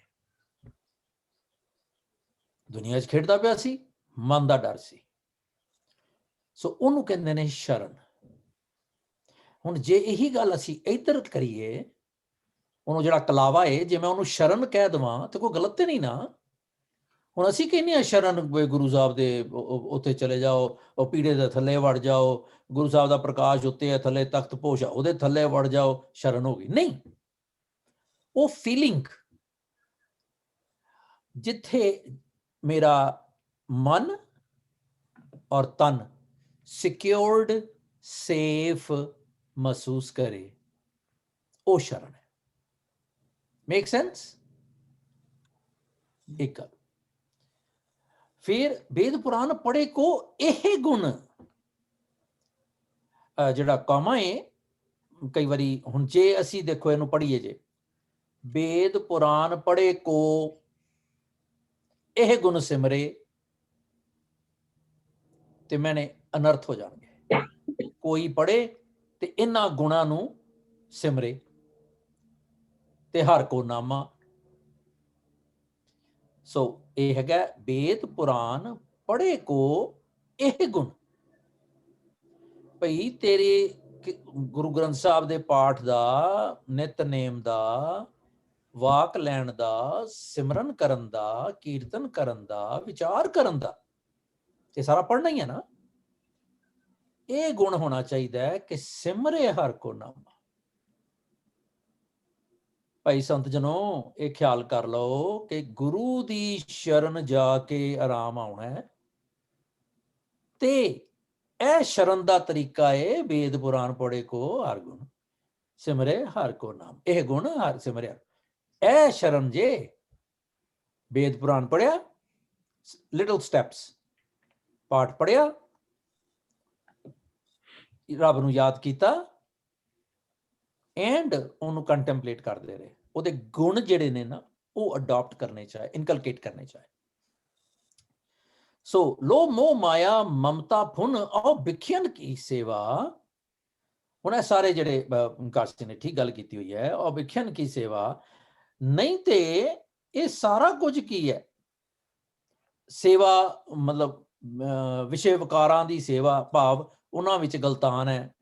[SPEAKER 2] ਦੁਨੀਆ 'ਚ ਖੇਡਦਾ ਪਿਆ ਸੀ, ਮਨ ਦਾ ਡਰ ਸੀ, ਸੋ ਉਹਨੂੰ ਕਹਿੰਦੇ ਨੇ ਸ਼ਰਨ। ਹੁਣ ਜੇ ਇਹੀ ਗੱਲ ਅਸੀਂ ਇੱਧਰ ਕਰੀਏ, ਉਹਨੂੰ ਜਿਹੜਾ ਕਲਾਵਾ ਏ, ਜੇ ਮੈਂ ਉਹਨੂੰ ਸ਼ਰਨ ਕਹਿ ਦੇਵਾਂ ਤੇ ਕੋਈ ਗਲਤ ਤੇ ਨਹੀਂ ਨਾ। ਹੁਣ ਅਸੀਂ ਕਹਿੰਦੇ ਹਾਂ ਸ਼ਰਨ ਗੁਰੂ ਸਾਹਿਬ ਦੇ ਉੱਥੇ ਚਲੇ ਜਾਓ, ਉਹ ਪੀੜੇ ਦੇ ਥੱਲੇ ਵੜ ਜਾਓ, ਗੁਰੂ ਸਾਹਿਬ ਦਾ ਪ੍ਰਕਾਸ਼ ਉੱਤੇ ਹੈ, ਥੱਲੇ ਤਖਤ ਪੋਸ਼, ਉਹਦੇ ਥੱਲੇ ਵੜ ਜਾਓ, ਸ਼ਰਨ ਹੋ ਗਈ। ਨਹੀਂ, ਉਹ ਫੀਲਿੰਗ ਜਿੱਥੇ ਮੇਰਾ ਮਨ ਔਰ ਤਨ ਸਿਕਿਉਰਡ, ਸੇਫ ਮਹਿਸੂਸ ਕਰੇ, ਉਹ ਸ਼ਰਨ ਹੈ। Make sense? ਇੱਕ ਗੱਲ। ਫਿਰ वेद पुराण पढ़े को ਇਹ ਗੁਣ, ਜਿਹੜਾ ਕਾਮਾ ਹੈ, ਕਈ ਵਾਰੀ ਹੁਣ ਜੇ ਅਸੀਂ ਦੇਖੋ ਇਹਨੂੰ ਪੜ੍ਹੀਏ, ਜੇ वेद पुराण पढ़े को ਇਹ ਗੁਣ ਸਿਮਰੇ ਤੇ ਮੈਨੇ ਅਨਰਥ ਹੋ ਜਾਣਗੇ। ਕੋਈ ਪੜ੍ਹੇ ਤੇ ਇਹਨਾਂ ਗੁਣਾਂ ਨੂੰ ਸਿਮਰੇ ਤੇ ਹਰ ਕੋ ਨਾਮਾ। ਸੋ ਇਹ ਹੈਗਾ वेद पुराण पढ़े को ਇਹ ਗੁਣ। ਭਈ ਤੇਰੇ ਗੁਰੂ ਗ੍ਰੰਥ ਸਾਹਿਬ ਦੇ ਪਾਠ ਦਾ, ਨਿਤਨੇਮ ਦਾ, ਵਾਕ ਲੈਣ ਦਾ, ਸਿਮਰਨ ਕਰਨ ਦਾ, ਕੀਰਤਨ ਕਰਨ ਦਾ, ਵਿਚਾਰ ਕਰਨ ਦਾ, ਇਹ ਸਾਰਾ ਪੜ੍ਹਨਾ ਹੀ ਹੈ ਨਾ। ਇਹ ਗੁਣ ਹੋਣਾ ਚਾਹੀਦਾ ਹੈ ਕਿ ਸਿਮਰੇ ਹਰ ਕੋ ਨਾਮਾ। ਭਾਈ ਸੰਤ ਜਨੋ, ਇਹ ਖਿਆਲ ਕਰ ਲਓ ਕਿ ਗੁਰੂ ਦੀ ਸ਼ਰਨ ਜਾ ਕੇ ਆਰਾਮ ਆਉਣਾ ਹੈ, ਤੇ ਇਹ ਸ਼ਰਨ ਦਾ ਤਰੀਕਾ ਹੈ वेद पुराण पढ़े को हर गुण सिमरे हर को नाम। ਇਹ ਗੁਣ ਹਰ ਸਿਮਰਿਆ, ਇਹ ਸ਼ਰਨ ਜੇ। वेद पुराण ਪੜਿਆ, ਲਿਟਲ ਸਟੈਪਸ, ਪਾਠ ਪੜਿਆ, ਰੱਬ ਨੂੰ ਯਾਦ ਕੀਤਾ, ਐਂਡ ਉਹਨੂੰ ਕੰਟੈਂਪਲੇਟ ਕਰਦੇ ਰਹੇ। ਉਹਦੇ ਗੁਣ ਜਿਹੜੇ ਨੇ ਨਾ, ਉਹ ਅਡਾਪਟ ਕਰਨੇ ਚਾਹੇ, ਇਨਕਲਕੇਟ ਕਰਨੇ ਚਾਹੇ। ਸੋ ਲੋਭ ਮੋਹ ਮਾਇਆ ਮਮਤਾ ਫੁਨ ਔ ਵਿਖਿਆਨ ਕੀ ਸੇਵਾ। ਹੁਣ ਇਹ ਸਾਰੇ ਜਿਹੜੇ ਕਾਸੀ ਨੇ ਠੀਕ ਗੱਲ ਕੀਤੀ ਹੋਈ ਹੈ, ਔ ਵਿਖਿਆਨ ਕੀ ਸੇਵਾ। ਨਹੀਂ ਤੇ ਇਹ ਸਾਰਾ ਕੁਝ ਕੀ ਹੈ? ਸੇਵਾ ਮਤਲਬ ਵਿਸ਼ੇ ਵਿਕਾਰਾਂ ਦੀ ਸੇਵਾ, ਭਾਵ ਉਹਨਾਂ ਵਿੱਚ ਗਲਤਾਨ ਹੈ।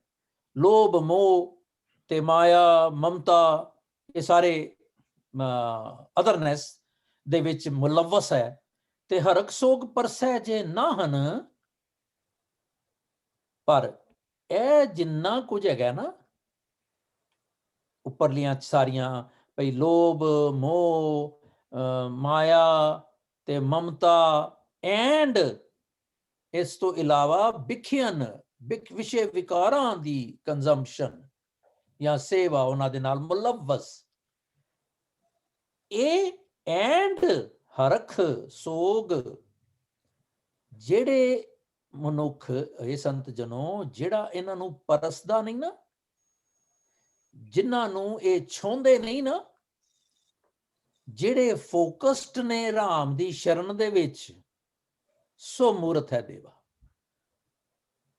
[SPEAKER 2] ਲੋਭ ਮੋਹ ਤੇ ਮਾਇਆ ਮਮਤਾ, ਇਹ ਸਾਰੇ ਅਦਰਨੈਸ ਦੇ ਵਿੱਚ ਮੁਲਵਸ ਹੈ। ਤੇ ਹਰਕ ਸੋਗ ਪਰਸੈ ਜੇ ਨਾਹਨ। ਪਰ ਇਹ ਜਿੰਨਾ ਕੁਝ ਹੈਗਾ ਨਾ ਉੱਪਰਲੀਆਂ ਸਾਰੀਆਂ, ਭਈ ਲੋਭ ਮੋਹ ਮਾਇਆ ਤੇ ਮਮਤਾ, ਐਂਡ ਇਸ ਤੋਂ ਇਲਾਵਾ ਵਿਖਿਆਨ, ਵਿਸ਼ੇ ਵਿਕਾਰਾਂ ਦੀ ਕੰਜ਼ੰਪਸ਼ਨ ਜਾਂ ਸੇਵਾ, ਉਹਨਾਂ ਦੇ ਨਾਲ ਮੁਲਵਸ, ਇਹ ਐਂਡ ਹਰਖ ਸੋਗ, ਜਿਹੜੇ ਮਨੁੱਖ, ਇਹ ਸੰਤ ਜਨੋ, ਜਿਹੜਾ ਇਹਨਾਂ ਨੂੰ ਪਰਸਦਾ ਨਹੀਂ ਨਾ, ਜਿਨ੍ਹਾਂ ਨੂੰ ਇਹ ਛੋਂਦੇ ਨਹੀਂ ਨਾ, ਜਿਹੜੇ ਫੋਕਸਡ ਨੇ ਰਾਮ ਦੀ ਸ਼ਰਨ ਦੇ ਵਿੱਚ, ਸੋ ਮੂਰਤ ਹੈ ਦੇਵਾ,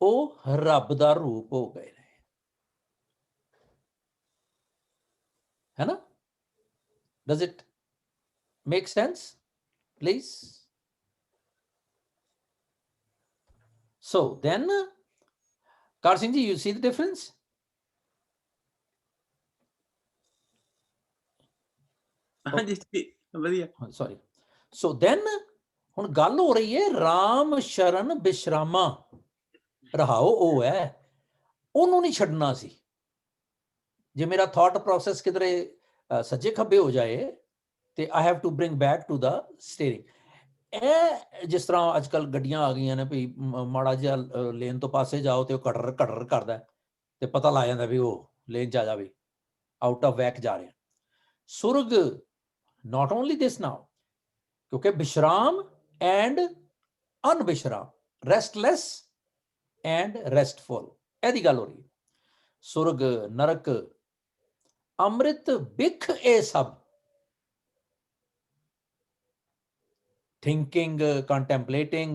[SPEAKER 2] ਉਹ ਰੱਬ ਦਾ ਰੂਪ ਹੋ ਗਏ ਨੇ, ਹੈ ਨਾ? Does it make sense, please? So then, Kar Singh ji, you see the difference? Sorry. So then, ਹੁਣ ਗੱਲ ਹੋ ਰਹੀ ਹੈ ਰਾਮ ਸ਼ਰਨ ਬਿਸ਼ਰਾਮਾ। ਰਹਾਓ ਉਹ ਹੈ, ਉਹਨੂੰ ਨਹੀਂ ਛੱਡਣਾ ਸੀ। ਜੇ ਮੇਰਾ ਥਾਟ ਪ੍ਰੋਸੈਸ ਕਿਧਰੇ ਸੱਜੇ ਖੱਬੇ ਹੋ ਜਾਏ ਤੇ I have to bring back to the steering. ਇਹ ਜਿਸ ਤਰ੍ਹਾਂ ਅੱਜ ਕੱਲ੍ਹ ਗੱਡੀਆਂ ਆ ਗਈਆਂ ਨੇ, ਵੀ ਮਾੜਾ ਜਿਹਾ ਲੇਨ ਤੋਂ ਪਾਸੇ ਜਾਓ ਤੇ ਉਹ ਕਟਰ ਕਟਰ ਕਰਦਾ ਤੇ ਪਤਾ ਲੱਗ ਜਾਂਦਾ ਵੀ ਉਹ ਲੇਨ 'ਚ ਆ ਜਾਵੇ, ਆਊਟ ਆਫ ਵੈਕ ਜਾ ਰਿਹਾ। ਸੁਰਗ, not only this now, क्योंकि विश्राम एंड अनविश्राम, रेस्टलेस एंड रेस्टफुल, ਇਹਦੀ ਗੱਲ ਹੋ ਰਹੀ ਹੈ। ਸੁਰਗ ਨਰਕ ਅੰਮ੍ਰਿਤ ਬਿਖ ਇਹ ਸਭ, thinking, contemplating,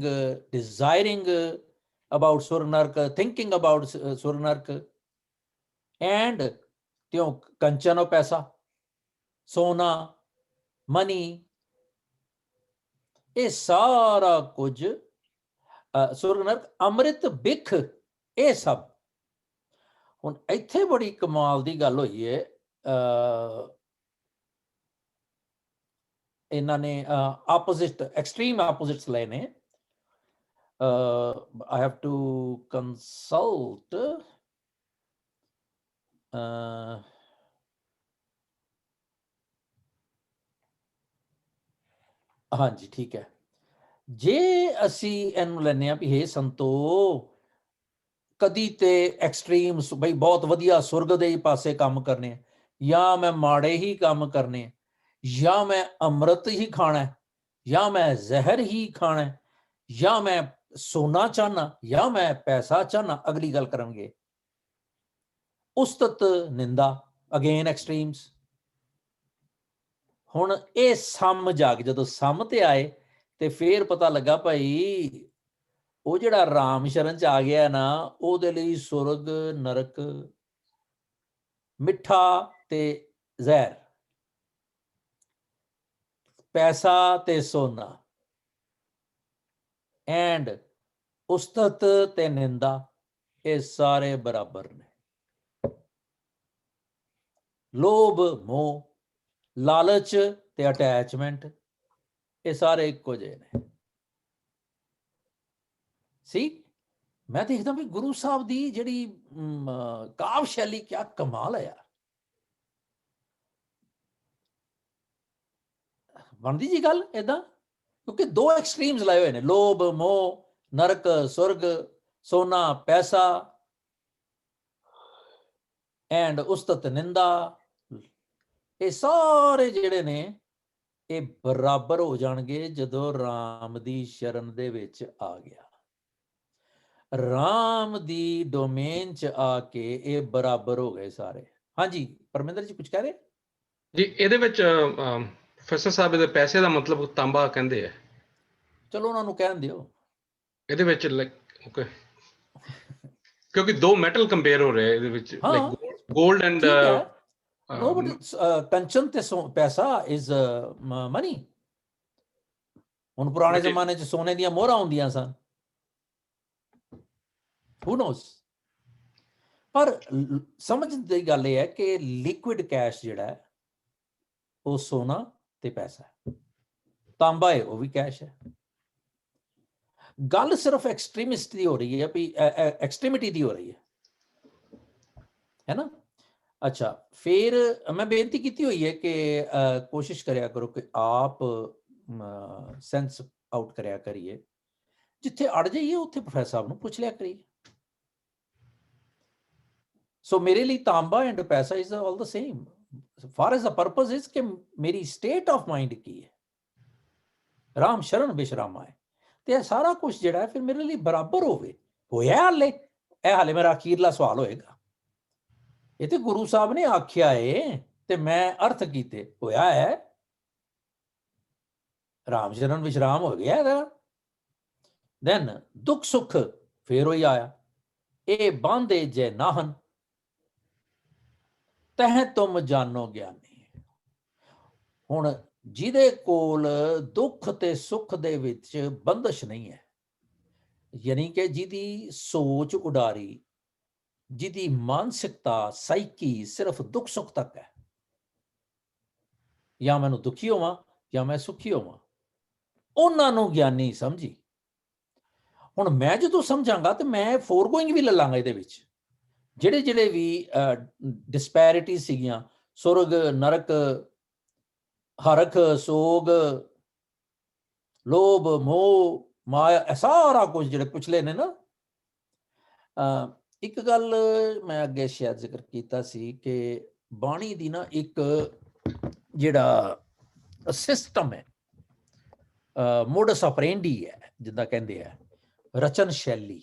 [SPEAKER 2] desiring about Surg Nark, thinking about Surg Nark, and त्यों कंचन और पैसा, सोना, मनी, ये सारा कुछ सुरग नरक अमृत बिख ये सब। हुण इत्थे बड़ी कमाल दी गल होई है, इन्हां ने ऑपोजिट एक्सट्रीम ऑपोजिट्स लए ने। आई हैव टू कंसल्ट हाँ जी ठीक है। जे असी इहनूं लैने आ भी हे संतो कदी ते एक्सट्रीम बई बहुत वधिया सुरग दे पासे काम करने, या मैं माड़े ही काम करने, या मैं अमृत ही खाना है, या मैं जहर ही खाना है, या मैं सोना चाहना, या मैं पैसा चाहना। अगली गल करेंगे उस्तत निंदा, अगेन एक्सट्रीम्स। हुण ये सम जाग जदों सम ते आए ते फिर पता लगा भाई वो जिहड़ा राम शरण च आ गया ना, ਉਹਦੇ ਲਈ सुरग नरक मिठा ते ਜ਼ਹਿਰ, पैसा ते सोना, एंड उस्तत ते निंदा, ये सारे बराबर ने। लोभ मोह लालच ते अटैचमेंट, ये सारे इक्को जे ने। सी मैं देखदा भी गुरु साहब दी जिहड़ी काव शैली क्या कमाल है यार। बनदी जी गल इदां, क्योंकि दो एक्सट्रीम्स लाए हुए ने, लोभ मोह नरक सुरग सोना पैसा एंड उस्तत निंदा, ये सारे जिहड़े ने ये बराबर हो जाणगे जदों राम दी शरण दे विच आ गया। राम दी डोमेन च आके ये बराबर हो गए सारे। हाँ जी परमिंदर जी कुछ कह रहे
[SPEAKER 7] जी? ਇਹਦੇ ਵਿੱਚ ਪ੍ਰੋਫੈਸਰ ਸਾਹਿਬ ਦੇ ਪੈਸੇ ਦਾ ਮਤਲਬ ਤਾਂਬਾ ਕਹਿੰਦੇ ਆ।
[SPEAKER 2] ਚਲੋ ਉਹਨਾਂ ਨੂੰ ਕਹਿਣ ਦਿਓ।
[SPEAKER 7] ਇਹਦੇ ਵਿੱਚ ਓਕੇ, ਕਿਉਂਕਿ ਦੋ ਮੈਟਲ ਕੰਪੇਅਰ ਹੋ ਰਹੇ ਇਹਦੇ ਵਿੱਚ, like gold and
[SPEAKER 2] no but कंचन ते पैसा इज मनी। हुण पुराने जमाने च सोने ਦੀਆਂ ਮੋਹਰਾਂ ਹੁੰਦੀਆਂ ਸਨ, who knows। पर समझ दी गल ये है कि लिक्विड कैश जिहड़ा है वो सोना ते पैसा है, तांबा है वो भी कैश है। गल सिर्फ एक्सट्रीमिस्ट की हो रही है, भी एक्सट्रीमिटी की हो रही है ना। अच्छा फिर मैं बेनती की हुई है कि कोशिश करया करो कि आप सेंस आउट करया करिए, जिथे अड़ जाइए उत्थे प्रोफेसर साहब नूं पुछ लिया करिए। सो मेरे लिए तांबा एंड पैसा is all the same, far as the purpose is कि मेरी स्टेट ऑफ माइंड की है, राम शरण विश्राम आए तो सारा कुछ जिहड़ा है फिर मेरे लिए बराबर होया। हाले मेरा अखीरला सवाल होएगा, ये तो गुरु साहब ने आख्या है ते मैं अर्थ कीते, होया है राम शरण विश्राम हो गया है। देन दुख सुख फिर होई आया, ए बांधे जय नाहन तह तुम जानो ज्ञानी। हुण जिहदे कोल दुख ते सुख दे विच बंदिश नहीं है, यानी कि जिहदी सोच उडारी, जिहदी मानसिकता साइकी सिर्फ दुख सुख तक है, या मैनूं दुखी होवां या मैं सुखी होवां, उन्हां नूं ज्ञानी समझी। हुण मैं जदों समझांगा तो मैं फोरगोइंग भी ले लांगा इहदे विच, ਜਿਹੜੇ ਜਿਹੜੇ ਵੀ ਡਿਸਪੈਰਿਟੀ ਸੀਗੀਆਂ, ਸੁਰਗ ਨਰਕ ਹਰਖ ਸੋਗ ਲੋਭ ਮੋਹ ਮਾਇਆ, ਸਾਰਾ ਕੁਝ ਜਿਹੜੇ ਪਿਛਲੇ ਨੇ ਨਾ। ਇੱਕ ਗੱਲ ਮੈਂ ਅੱਗੇ ਸ਼ਾਇਦ ਜ਼ਿਕਰ ਕੀਤਾ ਸੀ ਕਿ ਬਾਣੀ ਦੀ ਨਾ ਇੱਕ ਜਿਹੜਾ ਸਿਸਟਮ ਹੈ ਮੋਡਸ ਆਪਰੈਂਡੀ ਹੈ, ਜਿੱਦਾਂ ਕਹਿੰਦੇ ਆ ਰਚਨ ਸ਼ੈਲੀ।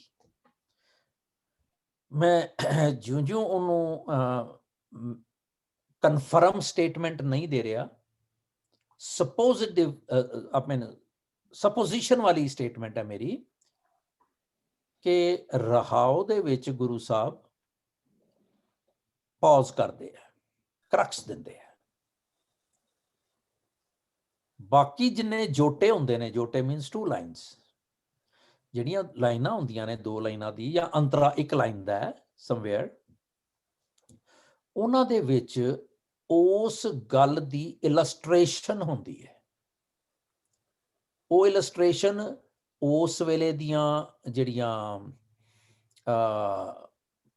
[SPEAKER 2] ਮੈਂ ਜਿਉਂ-ਜਿਉਂ ਉਹਨੂੰ ਕਨਫਰਮ ਸਟੇਟਮੈਂਟ ਨਹੀਂ ਦੇ ਰਿਹਾ, ਸਪੋਜ਼ਿਟਿਵ ਸਪੋਜੀਸ਼ਨ ਵਾਲੀ ਸਟੇਟਮੈਂਟ ਹੈ ਮੇਰੀ, ਕਿ ਰਹਾਉ ਦੇ ਵਿੱਚ ਗੁਰੂ ਸਾਹਿਬ ਪੌਜ਼ ਕਰਦੇ ਆ, ਕਰਕਸ ਦਿੰਦੇ ਆ। ਬਾਕੀ ਜਿੰਨੇ ਜੋਟੇ ਹੁੰਦੇ ਨੇ, ਜੋਟੇ ਮੀਨਸ 2 ਲਾਈਨਸ, ਜਿਹੜੀਆਂ ਲਾਈਨਾਂ ਹੁੰਦੀਆਂ ਨੇ 2 ਲਾਈਨਾਂ ਦੀ ਜਾਂ ਅੰਤਰਾ 1 ਲਾਈਨ ਦਾ ਸਮਵੇਅਰ, ਉਹਨਾਂ ਦੇ ਵਿੱਚ ਉਸ ਗੱਲ ਦੀ ਇਲਸਟ੍ਰੇਸ਼ਨ ਹੁੰਦੀ ਹੈ। ਉਹ ਇਲਸਟ੍ਰੇਸ਼ਨ ਉਸ ਵੇਲੇ ਦੀਆਂ ਜਿਹੜੀਆਂ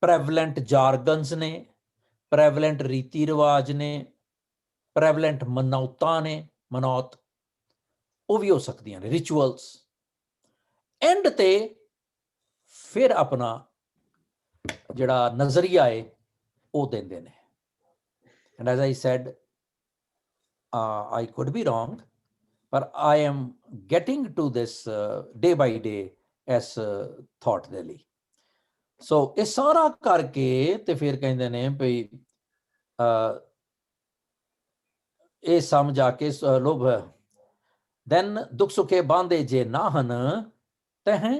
[SPEAKER 2] ਪ੍ਰੈਵਲੈਂਟ ਜਾਰਗਨਸ ਨੇ, ਪ੍ਰੈਵਲੈਂਟ ਰੀਤੀ ਰਿਵਾਜ ਨੇ, ਪ੍ਰੈਵਲੈਂਟ ਮਨੌਤਾਂ ਨੇ, ਮਨੌਤ ਉਹ ਵੀ ਹੋ ਸਕਦੀਆਂ ਨੇ, ਰਿਚੁਅਲਸ। ਐਂਡ ਤੇ ਫਿਰ ਆਪਣਾ ਜਿਹੜਾ ਨਜ਼ਰੀਆ ਹੈ ਉਹ ਦਿੰਦੇ ਨੇ। And as I said, I could be wrong, but I am getting to this day by day as thought ਦੇ ਲਈ। ਸੋ ਇਹ ਸਾਰਾ ਕਰਕੇ ਤੇ ਫਿਰ ਕਹਿੰਦੇ ਨੇ ਭਈ ਇਹ ਸਮਝਾ ਕੇ ਲੋਭ then ਦੁੱਖ ਸੁਖੇ ਬਾਂਧੇ ਜੇ ਨਾਹਨ ਤਹਿ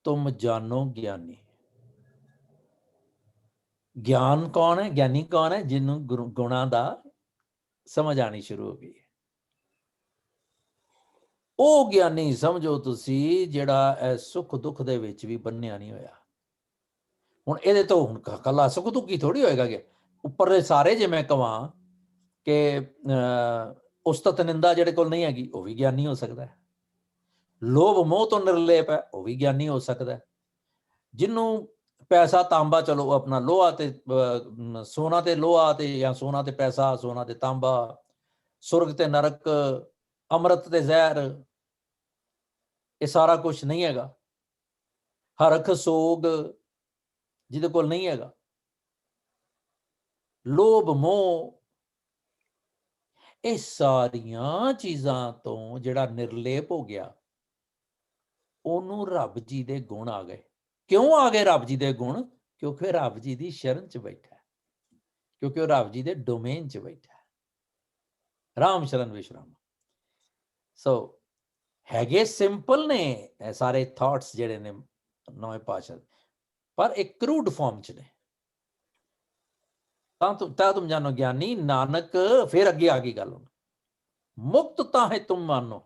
[SPEAKER 2] ਤੁਮ ਜਾਨੋ ਗਿਆਨੀ। ਗਿਆਨ ਕੌਣ ਹੈ? ਗਿਆਨੀ ਕੌਣ ਹੈ? ਜਿਹਨੂੰ ਗੁਣਾਂ ਦਾ ਸਮਝ ਆਣੀ ਸ਼ੁਰੂ ਹੋ ਗਈ ਹੈ। ਉਹ ਗਿਆਨੀ ਸਮਝੋ ਤੁਸੀਂ ਜਿਹੜਾ ਸੁੱਖ ਦੁੱਖ ਦੇ ਵਿੱਚ ਵੀ ਬੰਨਿਆ ਨਹੀਂ ਹੋਇਆ। ਹੁਣ ਇਹਦੇ ਤੋਂ ਹੁਣ ਕੱਲਾ ਸੁੱਖ ਦੁੱਖ ਹੀ ਥੋੜੀ ਹੋਏਗਾ ਕਿ ਉੱਪਰਲੇ ਸਾਰੇ ਜੇ ਮੈਂ ਕਹਾਂ ਕਿ ਉਸਤਤ ਨਿੰਦਾ ਜਿਹੜੇ ਕੋਲ ਨਹੀਂ ਹੈਗੀ, ਉਹ ਵੀ ਗਿਆਨੀ ਹੋ ਸਕਦਾ ਹੈ। ਲੋਭ ਮੋਹ ਤੋਂ ਨਿਰਲੇਪ ਹੈ, ਉਹ ਵੀ ਗਿਆਨੀ ਹੋ ਸਕਦਾ ਹੈ। ਜਿਹਨੂੰ ਪੈਸਾ ਤਾਂਬਾ, ਚਲੋ ਆਪਣਾ ਲੋਹਾ ਤੇ ਸੋਨਾ ਤੇ ਲੋਹਾ ਤੇ, ਜਾਂ ਸੋਨਾ ਤੇ ਪੈਸਾ, ਸੋਨਾ ਤੇ ਤਾਂਬਾ, ਸੁਰਗ ਤੇ ਨਰਕ, ਅੰਮ੍ਰਿਤ ਤੇ ਜ਼ਹਿਰ, ਇਹ ਸਾਰਾ ਕੁਝ ਨਹੀਂ ਹੈਗਾ। ਹਰਖ ਸੋਗ ਜਿਹਦੇ ਕੋਲ ਨਹੀਂ ਹੈਗਾ, ਲੋਭ ਮੋਹ, ਇਹ ਸਾਰੀਆਂ ਚੀਜ਼ਾਂ ਤੋਂ ਜਿਹੜਾ ਨਿਰਲੇਪ ਹੋ ਗਿਆ, ਉਹਨੂੰ ਰੱਬ ਜੀ ਦੇ ਗੁਣ ਆ ਗਏ। ਕਿਉਂ ਆ ਗਏ ਰੱਬ ਜੀ ਦੇ ਗੁਣ? ਕਿਉਂਕਿ ਰੱਬ ਜੀ ਦੀ ਸ਼ਰਨ ਚ ਬੈਠਾ, ਕਿਉਂਕਿ ਉਹ ਰੱਬ ਜੀ ਦੇ ਡੋਮੇਨ ਚ ਬੈਠਾ। ਰਾਮ ਸ਼ਰਨ ਵਿਸ਼ਰਾਮ। ਸੋ ਹੈਗੇ ਸਿੰਪਲ ਨੇ ਇਹ ਸਾਰੇ ਥਾਟਸ ਜਿਹੜੇ ਨੇ ਨਵੇਂ ਪਾਤਸ਼ਾਹ, ਪਰ ਇੱਕ ਕਰੂਡ ਫਾਰਮ ਚ ਨੇ। ਤਾਂ ਤੁਮ ਜਾਨੋ ਗਿਆਨੀ ਨਾਨਕ, ਫਿਰ ਅੱਗੇ ਆ ਗਈ ਗੱਲ, ਮੁਕਤ ਤਾਂ ਹੈ ਤੁਮ ਮਾਨੋ।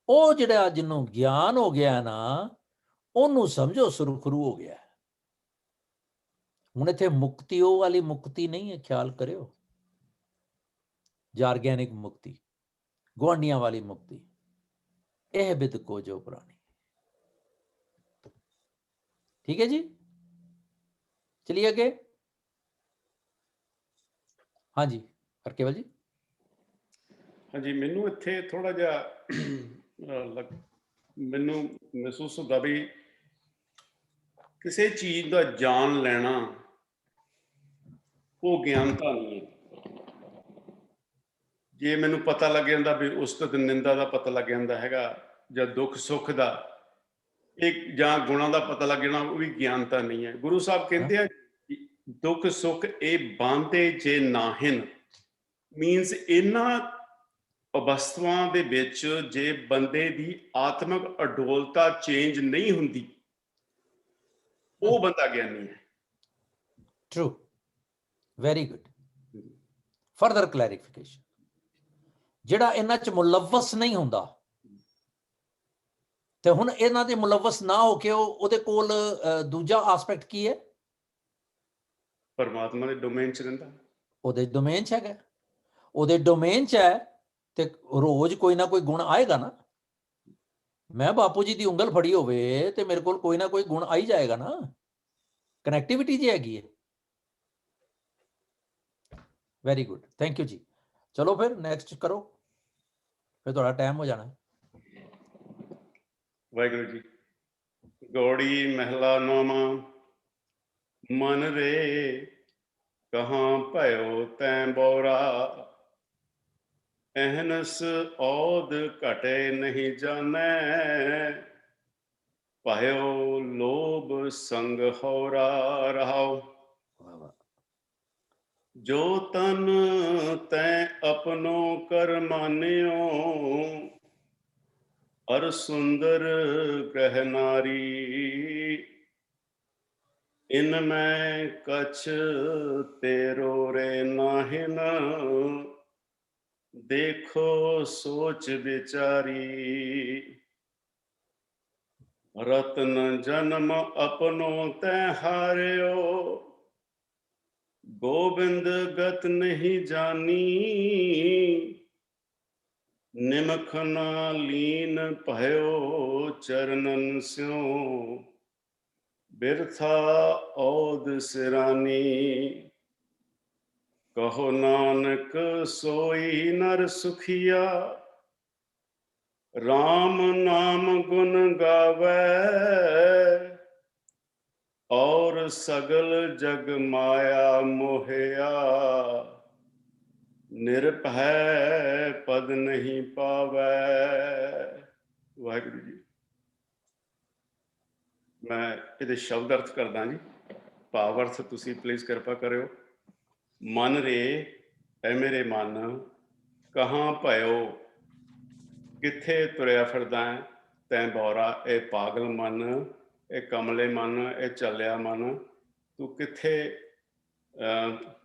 [SPEAKER 2] ਉਹ ਜਿਹੜਾ ਜਿਹਨੂੰ ਗਿਆਨ ਹੋ ਗਿਆ ਨਾ, ਉਹਨੂੰ ਸਮਝੋ ਸੁਰਖਰੂ ਹੋ ਗਿਆ। ਹੁਣ ਇੱਥੇ ਮੁਕਤੀ ਉਹ ਵਾਲੀ ਮੁਕਤੀ ਨਹੀਂ ਹੈ, ਖਿਆਲ ਕਰਿਓ, ਜਾਰਗੈਨਿਕ ਮੁਕਤੀ, ਗੁਆਂਢੀਆਂ ਵਾਲੀ ਮੁਕਤੀ। ਇਹ ਬਿਦ ਕੋ ਜੋ ਪੁਰਾਣੀ। ਠੀਕ ਹੈ ਜੀ, ਚਲਿਏ ਅੱਗੇ। ਹਾਂਜੀ ਹਰਕੇਵਲ ਜੀ।
[SPEAKER 5] ਹਾਂਜੀ, ਮੈਨੂੰ ਇੱਥੇ ਥੋੜਾ ਜਿਹਾ ਮੈਨੂੰ ਮਹਿਸੂਸ ਹੁੰਦਾ ਵੀ ਕਿਸੇ ਚੀਜ਼ ਦਾ ਜਾਣ ਲੈਣਾ ਉਹ ਗਿਆਨਤਾ ਨਹੀਂ ਹੈ। ਜੇ ਮੈਨੂੰ ਪਤਾ ਲੱਗ ਜਾਂਦਾ ਵੀ ਉਸਤਤ ਨਿੰਦਾ ਦਾ ਪਤਾ ਲੱਗ ਜਾਂਦਾ ਹੈਗਾ, ਜਾਂ ਦੁੱਖ ਸੁੱਖ ਦਾ, ਇਹ ਜਾਂ ਗੁਣਾਂ ਦਾ ਪਤਾ ਲੱਗ ਜਾਣਾ, ਉਹ ਵੀ ਗਿਆਨਤਾ ਨਹੀਂ ਹੈ। ਗੁਰੂ ਸਾਹਿਬ ਕਹਿੰਦੇ ਆ ਦੁੱਖ ਸੁੱਖ ਇਹ ਬਾਂਧੇ ਜੇ ਨਾਹਿਨ, ਮੀਨਸ ਇਹਨਾਂ ਅਵਸਥਾਵਾਂ ਦੇ ਵਿੱਚ ਜੇ ਬੰਦੇ ਦੀ ਆਤਮਿਕ ਅਡੋਲਤਾ ਚੇਂਜ ਨਹੀਂ ਹੁੰਦੀ, ਉਹ ਬੰਦਾ ਗਿਆਨੀ ਹੈ।
[SPEAKER 2] True, very good. Further clarification, ਜਿਹੜਾ ਇਹਨਾਂ ਚ ਮੁਲਵਸ ਨਹੀਂ ਹੁੰਦਾ, ਤੇ ਹੁਣ ਇਹਨਾਂ ਦੇ ਮੁਲਵਸ ਨਾ ਹੋ ਕੇ ਉਹਦੇ ਕੋਲ ਦੂਜਾ ਆਸਪੈਕਟ ਕੀ ਹੈ?
[SPEAKER 5] ਪਰਮਾਤਮਾ ਦੇ ਡੋਮੇਨ ਚ ਰਹਿੰਦਾ, ਉਹਦੇ
[SPEAKER 2] ਡੋਮੇਨ ਚ ਹੈਗਾ, ਉਹਦੇ ਡੋਮੇਨ ਚ ਹੈ, ਤੇ ਰੋਜ਼ ਕੋਈ ਨਾ ਕੋਈ ਗੁਣ ਆਏਗਾ ਨਾ। ਮੈਂ ਬਾਪੂ ਜੀ ਦੀ ਉਂਗਲ ਫੜੀ ਹੋਵੇ ਤੇ ਮੇਰੇ ਕੋਲ ਕੋਈ ਨਾ ਕੋਈ ਗੁਣ ਆਈ ਜਾਏਗਾ ਨਾ, ਕਨੈਕਟੀਵਿਟੀ ਜੀ ਹੈਗੀ ਹੈ। ਵੈਰੀ ਗੁੱਡ, ਥੈਂਕ ਯੂ ਜੀ। ਚਲੋ ਫਿਰ ਨੈਕਸਟ ਕਰੋ, ਫਿਰ ਤੁਹਾਡਾ ਟਾਈਮ ਹੋ ਜਾਣਾ।
[SPEAKER 5] ਵਾਹਿਗੁਰੂ ਜੀ। ਗੌੜੀ ਮਹਿਲਾ ਨੌਵਾਂ। ਮਨ ਰੇ ਕਹਾਂ ਭਇਓ ਤੈਂ ਬੋਰਾ, ਅਹਨਸ ਔਦ ਘਟੇ ਨਹੀਂ ਜਾਣੈ ਭਇਓ ਲੋਭ ਸੰਗ ਹੋਰਾ ਰਹਾਉ
[SPEAKER 2] वाह वाह
[SPEAKER 5] ਜੋ ਤਨ ਤੈ ਆਪਣੋ ਕਰ ਮਾਨਿਓ ਅਰ ਸੁੰਦਰ ਗ੍ਰਹਿ ਨਾਰੀ ਇਨ ਮੈਂ ਕਛ ਤੇਰੋ ਰੇ ਨਾਹਿਨ ਦੇਖੋ ਸੋਚ ਵਿਚਾਰੀ ਰਤਨ ਜਨਮ ਆਪਣੋ ਤੈ ਹਾਰਿਓ ਗੋਬਿੰਦ ਗਤ ਨਹੀਂ ਜਾਨੀ ਨਿਮਖ ਨਾ ਲੀਨ ਭਇਓ ਚਰਨਨ ਸਿਉ ਬਿਰਥਾ ਔਦ ਸਿਰਾਨੀ ਕਹੋ ਨਾਨਕ ਸੋਈ ਨਰ ਸੁਖੀਆ RAM ਨਾਮ ਗੁਣ ਗਾਵੈ ਔਰ ਸਗਲ ਜਗ ਮਾਇਆ ਮੋਹਿਆ ਨਿਰਭੈ ਪਦ ਨਹੀਂ ਪਾਵੈ। ਵਾਹਿਗੁਰੂ ਜੀ। ਮੈਂ ਇਹਦੇ ਸ਼ਬਦ ਅਰਥ ਕਰਦਾ ਜੀ, ਭਾਵ ਅਰਥ ਤੁਸੀਂ ਪਲੀਜ਼ ਕਿਰਪਾ ਕਰਿਓ। ਮਨ ਰੇ ਐ ਮੇਰੇ ਮਨ ਕਹਾਂ ਭਇਓ, ਕਿੱਥੇ ਤੁਰਿਆ ਫਿਰਦਾ ਹੈ ਤੈਂ ਬੌਰਾ, ਇਹ ਪਾਗਲ ਮਨ, ਇਹ ਕਮਲੇ ਮਨ, ਇਹ ਚੱਲਿਆ ਮਨ, ਤੂੰ ਕਿੱਥੇ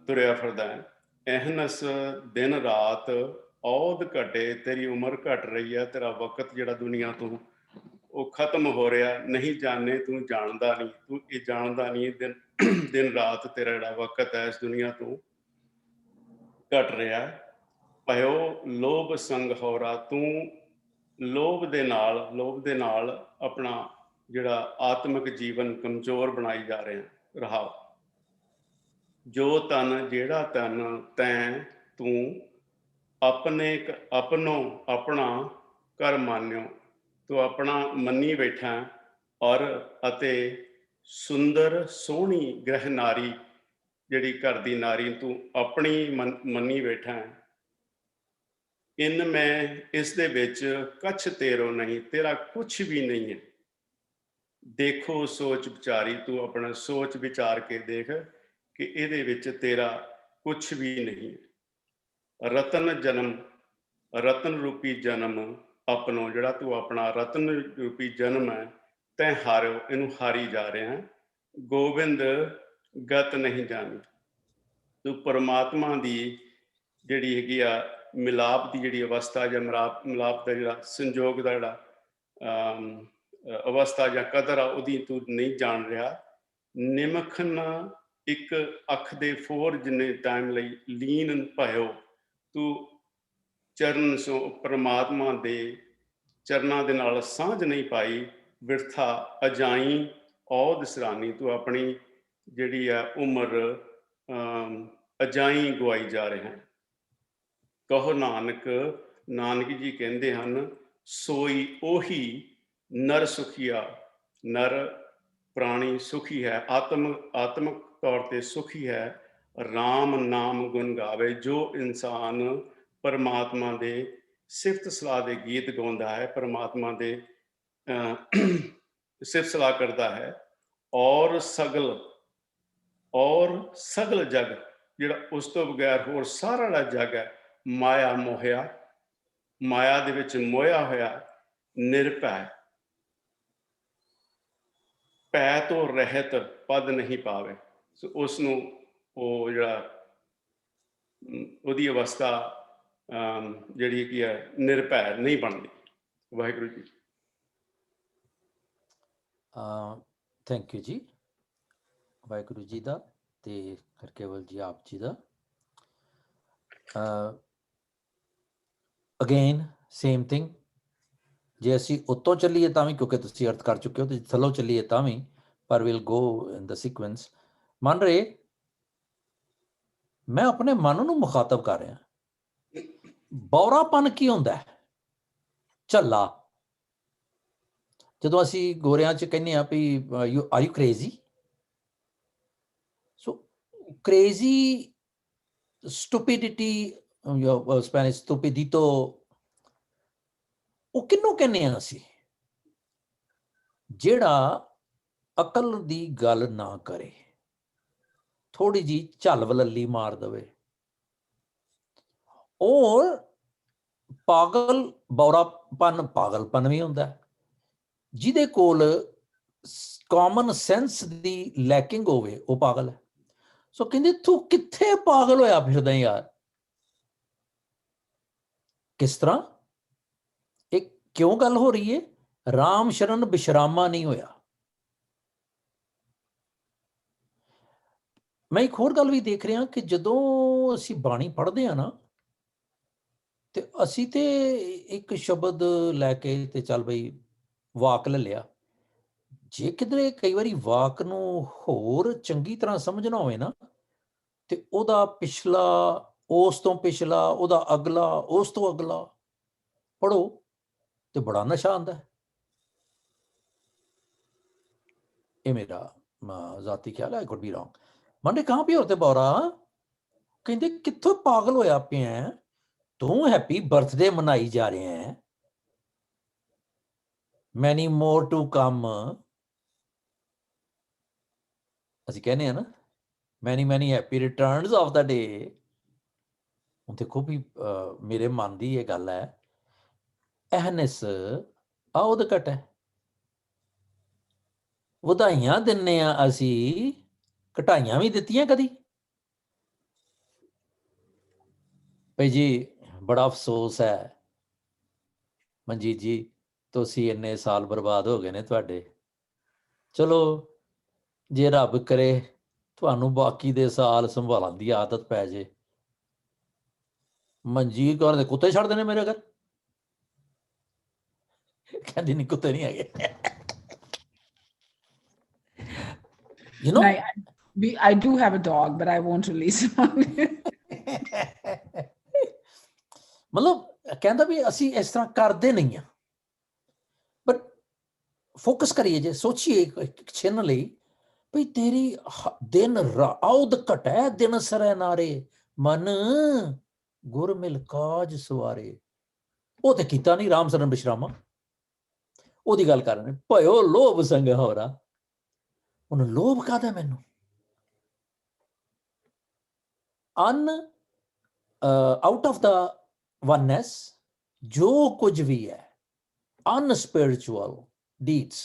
[SPEAKER 5] ਤੁਰਿਆ ਫਿਰਦਾ ਹੈ। ਅਹਨਸ ਦਿਨ ਰਾਤ ਔਦ ਘਟੇ, ਤੇਰੀ ਉਮਰ ਘਟ ਰਹੀ ਹੈ, ਤੇਰਾ ਵਕਤ ਜਿਹੜਾ ਦੁਨੀਆ ਤੋਂ ਉਹ ਖਤਮ ਹੋ ਰਿਹਾ, ਨਹੀਂ ਜਾਣੇ ਤੂੰ ਜਾਣਦਾ ਨਹੀਂ, ਤੂੰ ਇਹ ਜਾਣਦਾ ਨਹੀਂ ਦਿਨ ਰਾਤ ਤੇਰਾ ਜਿਹੜਾ ਵਕਤ ਹੈ ਇਸ ਦੁਨੀਆ ਤੋਂ ਘਟ ਰਿਹਾ। ਭਇਓ ਲੋਭ ਸੰਗ ਹੋਰਾ, ਤੂੰ ਲੋਭ ਦੇ ਨਾਲ ਆਪਣਾ ਜਿਹੜਾ ਆਤਮਿਕ ਜੀਵਨ ਕਮਜ਼ੋਰ ਬਣਾਈ ਜਾ ਰਿਹਾ। ਰਹਾਓ ਜੋ ਤਨ, ਜਿਹੜਾ ਤਨ ਤੈਂ ਤੂੰ ਆਪਣਾ ਕਰ ਮਾਨਿਓ, ਤੂੰ ਆਪਣਾ ਮੰਨੀ ਬੈਠਾ ਔਰ ਅਤੇ ਸੁੰਦਰ ਸੋਹਣੀ ਗ੍ਰਹਿ ਨਾਰੀ, ਜਿਹੜੀ ਘਰ ਦੀ ਨਾਰੀ ਤੂੰ ਆਪਣੀ ਮੰਨੀ ਬੈਠਾ ਹੈ। ਇਨ ਮੈਂ, ਇਸ ਦੇ ਵਿੱਚ ਕਛ ਤੇਰੋ ਨਹੀਂ, ਤੇਰਾ ਕੁਛ ਵੀ ਨਹੀਂ ਹੈ। ਦੇਖੋ ਸੋਚ ਵਿਚਾਰੀ, ਤੂੰ ਆਪਣਾ ਸੋਚ ਵਿਚਾਰ ਕੇ ਦੇਖ ਕਿ ਇਹਦੇ ਵਿੱਚ ਤੇਰਾ ਕੁਛ ਵੀ ਨਹੀਂ ਹੈ। ਰਤਨ ਜਨਮ, ਰਤਨ ਰੂਪੀ ਜਨਮ ਆਪਣੋ, ਜਿਹੜਾ ਤੂੰ ਆਪਣਾ ਰਤਨ ਰੂਪੀ ਜਨਮ ਹੈ ਤੈਂ ਹਾਰਿਓ, ਇਹਨੂੰ ਹਾਰੀ ਜਾ ਰਿਹਾ ਹੈ। ਗੋਬਿੰਦ ਗਤ ਨਹੀਂ ਜਾਣੀ, ਤੂੰ ਪਰਮਾਤਮਾ ਦੀ ਜਿਹੜੀ ਹੈਗੀ ਆ ਮਿਲਾਪ ਦੀ ਜਿਹੜੀ ਅਵਸਥਾ ਜਾਂ ਮਿਲਾਪ ਦਾ ਜਿਹੜਾ ਸੰਜੋਗ ਦਾ ਜਿਹੜਾ ਅਵਸਥਾ ਜਾਂ ਕਦਰ ਆ, ਉਹਦੀ ਤੂੰ ਨਹੀਂ ਜਾਣ ਰਿਹਾ। ਨਿਮਖ ਨਾ, ਇੱਕ ਅੱਖ ਦੇ ਫੋਰ ਜਿੰਨੇ ਟਾਈਮ ਲਈ ਲੀਨ ਭਇਓ, ਤੂੰ ਚਰਨ ਸੋ ਪਰਮਾਤਮਾ ਦੇ ਚਰਨਾਂ ਦੇ ਨਾਲ ਸਾਂਝ ਨਹੀਂ ਪਾਈ। ਬਿਰਥਾ ਅਜਾਈ ਔਦ ਸਿਰਾਨੀ, ਤੂੰ ਆਪਣੀ ਜਿਹੜੀ ਆ ਉਮਰ ਅਜਾਈ ਗਵਾਈ ਜਾ ਰਿਹਾ ਹੈ। ਕਹੋ ਨਾਨਕ, ਨਾਨਕ ਜੀ ਕਹਿੰਦੇ ਹਨ, ਸੋਈ ਉਹੀ ਨਰ ਸੁਖੀਆ, ਨਰ ਪ੍ਰਾਣੀ ਸੁਖੀ ਹੈ, ਆਤਮਿਕ ਤੌਰ ਤੇ ਸੁਖੀ ਹੈ। RAM ਨਾਮ ਗੁਣ ਗਾਵੇ, ਜੋ ਇਨਸਾਨ ਪਰਮਾਤਮਾ ਦੇ ਸਿਫਤ ਸਲਾਹ ਦੇ ਗੀਤ ਗਾਉਂਦਾ ਹੈ, ਪਰਮਾਤਮਾ ਦੇ ਸਿਫਤ ਸਲਾਹ ਕਰਦਾ ਹੈ। ਔਰ ਸਗਲ ਜਗ, ਜਿਹੜਾ ਉਸ ਤੋਂ ਬਗੈਰ ਹੋਰ ਸਾਰਾ ਜਿਹੜਾ ਜਗ ਹੈ ਮਾਇਆ ਮੋਹਿਆ, ਮਾਇਆ ਦੇ ਵਿੱਚ ਮੋਹਿਆ ਹੋਇਆ। ਨਿਰਭੈ, ਭੈ ਤੋਂ ਰਹਿਤ ਪਦ ਨਹੀਂ ਪਾਵੇ, ਸੋ ਉਸ ਨੂੰ ਉਹ ਜਿਹੜਾ ਉਹਦੀ ਅਵਸਥਾ ਜਿਹੜੀ ਕੀ ਹੈ ਨਿਰਭੈ ਨਹੀਂ ਬਣਦੀ। ਵਾਹਿਗੁਰੂ ਜੀ।
[SPEAKER 2] ਥੈਂਕ ਯੂ ਜੀ, ਵਾਹਿਗੁਰੂ ਜੀ ਦਾ ਤੇ ਹਰਕੇਵਲ ਜੀ ਆਪ ਜੀ ਦਾ। ਅਗੇਨ ਸੇਮ ਥਿੰਗ, ਜੇ ਅਸੀਂ ਉੱਤੋਂ ਚੱਲੀਏ ਤਾਂ ਵੀ, ਕਿਉਂਕਿ ਤੁਸੀਂ ਅਰਥ ਕਰ ਚੁੱਕੇ ਹੋ, ਤੇ ਥੱਲੋਂ ਚੱਲੀਏ ਤਾਂ ਵੀ, ਪਰ will go in the sequence. ਮੰਨ ਰਹੇ ਮੈਂ ਆਪਣੇ ਮਨ ਨੂੰ ਮੁਖਾਤਬ ਕਰ ਰਿਹਾ। ਬੌਰਾਪਨ ਕੀ ਹੁੰਦਾ ਹੈ? ਝੱਲਾ। ਜਦੋਂ ਅਸੀਂ ਗੋਰਿਆਂ 'ਚ ਕਹਿੰਦੇ ਹਾਂ we are you crazy, so crazy, stupidity, Spanish ਸਟੂਪਿਡੀਟੋ, ਉਹ ਕਿਹਨੂੰ ਕਹਿੰਦੇ ਆ ਅਸੀਂ? ਜਿਹੜਾ ਅਕਲ ਦੀ ਗੱਲ ਨਾ ਕਰੇ, ਥੋੜੀ ਜੀ ਝੱਲ ਵਲੱਲੀ ਮਾਰ ਦਵੇ। ਔਰ ਪਾਗਲ ਬੌਰਾਪਨ ਪਾਗਲਪਨ ਵੀ ਹੁੰਦਾ, ਜਿਹਦੇ ਕੋਲ ਕਾਮਨ ਸੈਂਸ ਦੀ ਲੈਕਿੰਗ ਹੋਵੇ ਉਹ ਪਾਗਲ ਹੈ। ਸੋ ਕਹਿੰਦੇ ਤੂੰ ਕਿੱਥੇ ਪਾਗਲ ਹੋਇਆ ਫਿਰਦਾ ਯਾਰ? ਕਿਸ ਤਰ੍ਹਾਂ? ਇਹ ਕਿਉਂ ਗੱਲ ਹੋ ਰਹੀ ਹੈ? ਰਾਮ ਸ਼ਰਨ ਬਿਸ਼ਰਾਮਾ ਨਹੀਂ ਹੋਇਆ। ਮੈਂ ਇੱਕ ਹੋਰ ਗੱਲ ਵੀ ਦੇਖ ਰਿਹਾ ਕਿ ਜਦੋਂ ਅਸੀਂ ਬਾਣੀ ਪੜ੍ਹਦੇ ਹਾਂ ਨਾ, ਤੇ ਅਸੀਂ ਤੇ ਇੱਕ ਸ਼ਬਦ ਲੈ ਕੇ ਤੇ ਚੱਲ ਬਈ ਵਾਕ ਲੈ ਲਿਆ। ਜੇ ਕਿਧਰੇ ਕਈ ਵਾਰੀ ਵਾਕ ਨੂੰ ਹੋਰ ਚੰਗੀ ਤਰ੍ਹਾਂ ਸਮਝਣਾ ਹੋਵੇ ਨਾ, ਤੇ ਉਹਦਾ ਪਿਛਲਾ, ਉਸ ਤੋਂ ਪਿਛਲਾ, ਉਹਦਾ ਅਗਲਾ, ਉਸ ਤੋਂ ਅਗਲਾ ਪੜ੍ਹੋ ਤੇ ਬੜਾ ਨਸ਼ਾ ਆਉਂਦਾ। ਇਹ ਮੇਰਾ ਜ਼ਾਤੀ ਖਿਆਲ ਹੈ, ਕੁਡ ਬੀ ਰੌਂਗ। ਮੰਡੇ ਕਹਾਂ ਪੇ ਹੋਤੇ ਬੌਰਾ? ਕਹਿੰਦੇ ਕਿੱਥੋਂ ਪਾਗਲ ਹੋਇਆ ਪਿਆ ਤੂੰ? ਹੈਪੀ ਬਰਥਡੇ ਮਨਾਈ ਜਾ ਰਹੇ ਹੈ, ਮੈਨੀ ਮੋਰ ਟੂ ਕਮ। ਅਸੀਂ ਕਹਿੰਦੇ ਆ ਨਾ, ਮੈਨੀ ਮੈਨੀ ਹੈਪੀ ਰਿਟਰਨਸ ਆਫ ਦਾ ਡੇ। ਹੁਣ ਦੇਖੋ ਵੀ ਮੇਰੇ ਮਨ ਦੀ ਇਹ ਗੱਲ ਹੈ, ਅਹਨਿਸ ਆਉਦ ਘਟ ਹੈ। ਵਧਾਈਆਂ ਦਿੰਨੇ ਆ ਅਸੀਂ, ਘਟਾਈਆਂ ਵੀ ਦਿੱਤੀਆਂ ਕਦੀ? ਭਈ ਜੀ ਬੜਾ ਅਫਸੋਸ ਹੈ ਮਨਜੀਤ ਜੀ, ਤੁਸੀਂ ਇੰਨੇ ਸਾਲ ਬਰਬਾਦ ਹੋ ਗਏ ਨੇ ਤੁਹਾਡੇ। ਚਲੋ ਜੇ ਰੱਬ ਕਰੇ ਤੁਹਾਨੂੰ ਬਾਕੀ ਦੇ ਸਾਲ ਸੰਭਾਲਣ ਦੀ ਆਦਤ ਪੈ ਜੇ। ਮਨਜੀਤ ਕੌਰ ਦੇ ਕੁੱਤੇ ਛੱਡ ਦੇਣੇ ਮੇਰੇ ਘਰ? ਕਹਿੰਦੀ ਨਹੀਂ, ਕੁੱਤੇ ਨਹੀਂ ਹੈਗੇ। You know?
[SPEAKER 8] I do have a dog, but I won't release him.
[SPEAKER 2] ਮਤਲਬ ਕਹਿੰਦਾ ਵੀ ਅਸੀਂ ਇਸ ਤਰ੍ਹਾਂ ਕਰਦੇ ਨਹੀਂ ਆ। ਬਟ ਫੋਕਸ ਕਰੀਏ, ਜੇ ਸੋਚੀਏ ਇੱਕ ਛਿਨ ਲਈ ਵੀ ਤੇਰੀ ਦਿਨ ਆਉਦ ਘਟੈ ਦਿਨ ਸਰੈ ਨਾਰੇ, ਮਨ ਗੁਰ ਮਿਲ ਕਾਜ ਸਵਾਰੇ। ਉਹ ਤੇ ਕੀਤਾ ਨਹੀਂ ਰਾਮ ਸ਼ਰਨ ਬਿਸ਼ਰਾਮਾ, ਉਹਦੀ ਗੱਲ ਕਰ ਰਹੇ ਨੇ। ਭਇਓ ਲੋਭ ਸੰਗ ਹੋਰਾ, ਉਹਨੂੰ ਲੋਭ ਕਾਹਦਾ? ਮੈਨੂੰ ਆਊਟ ਆਫ ਦਾ ਵਨਨੈਸ ਜੋ ਕੁਝ ਵੀ ਹੈ, ਅਨਸਪਿਰਿਚੁਅਲ ਡੀਡਸ,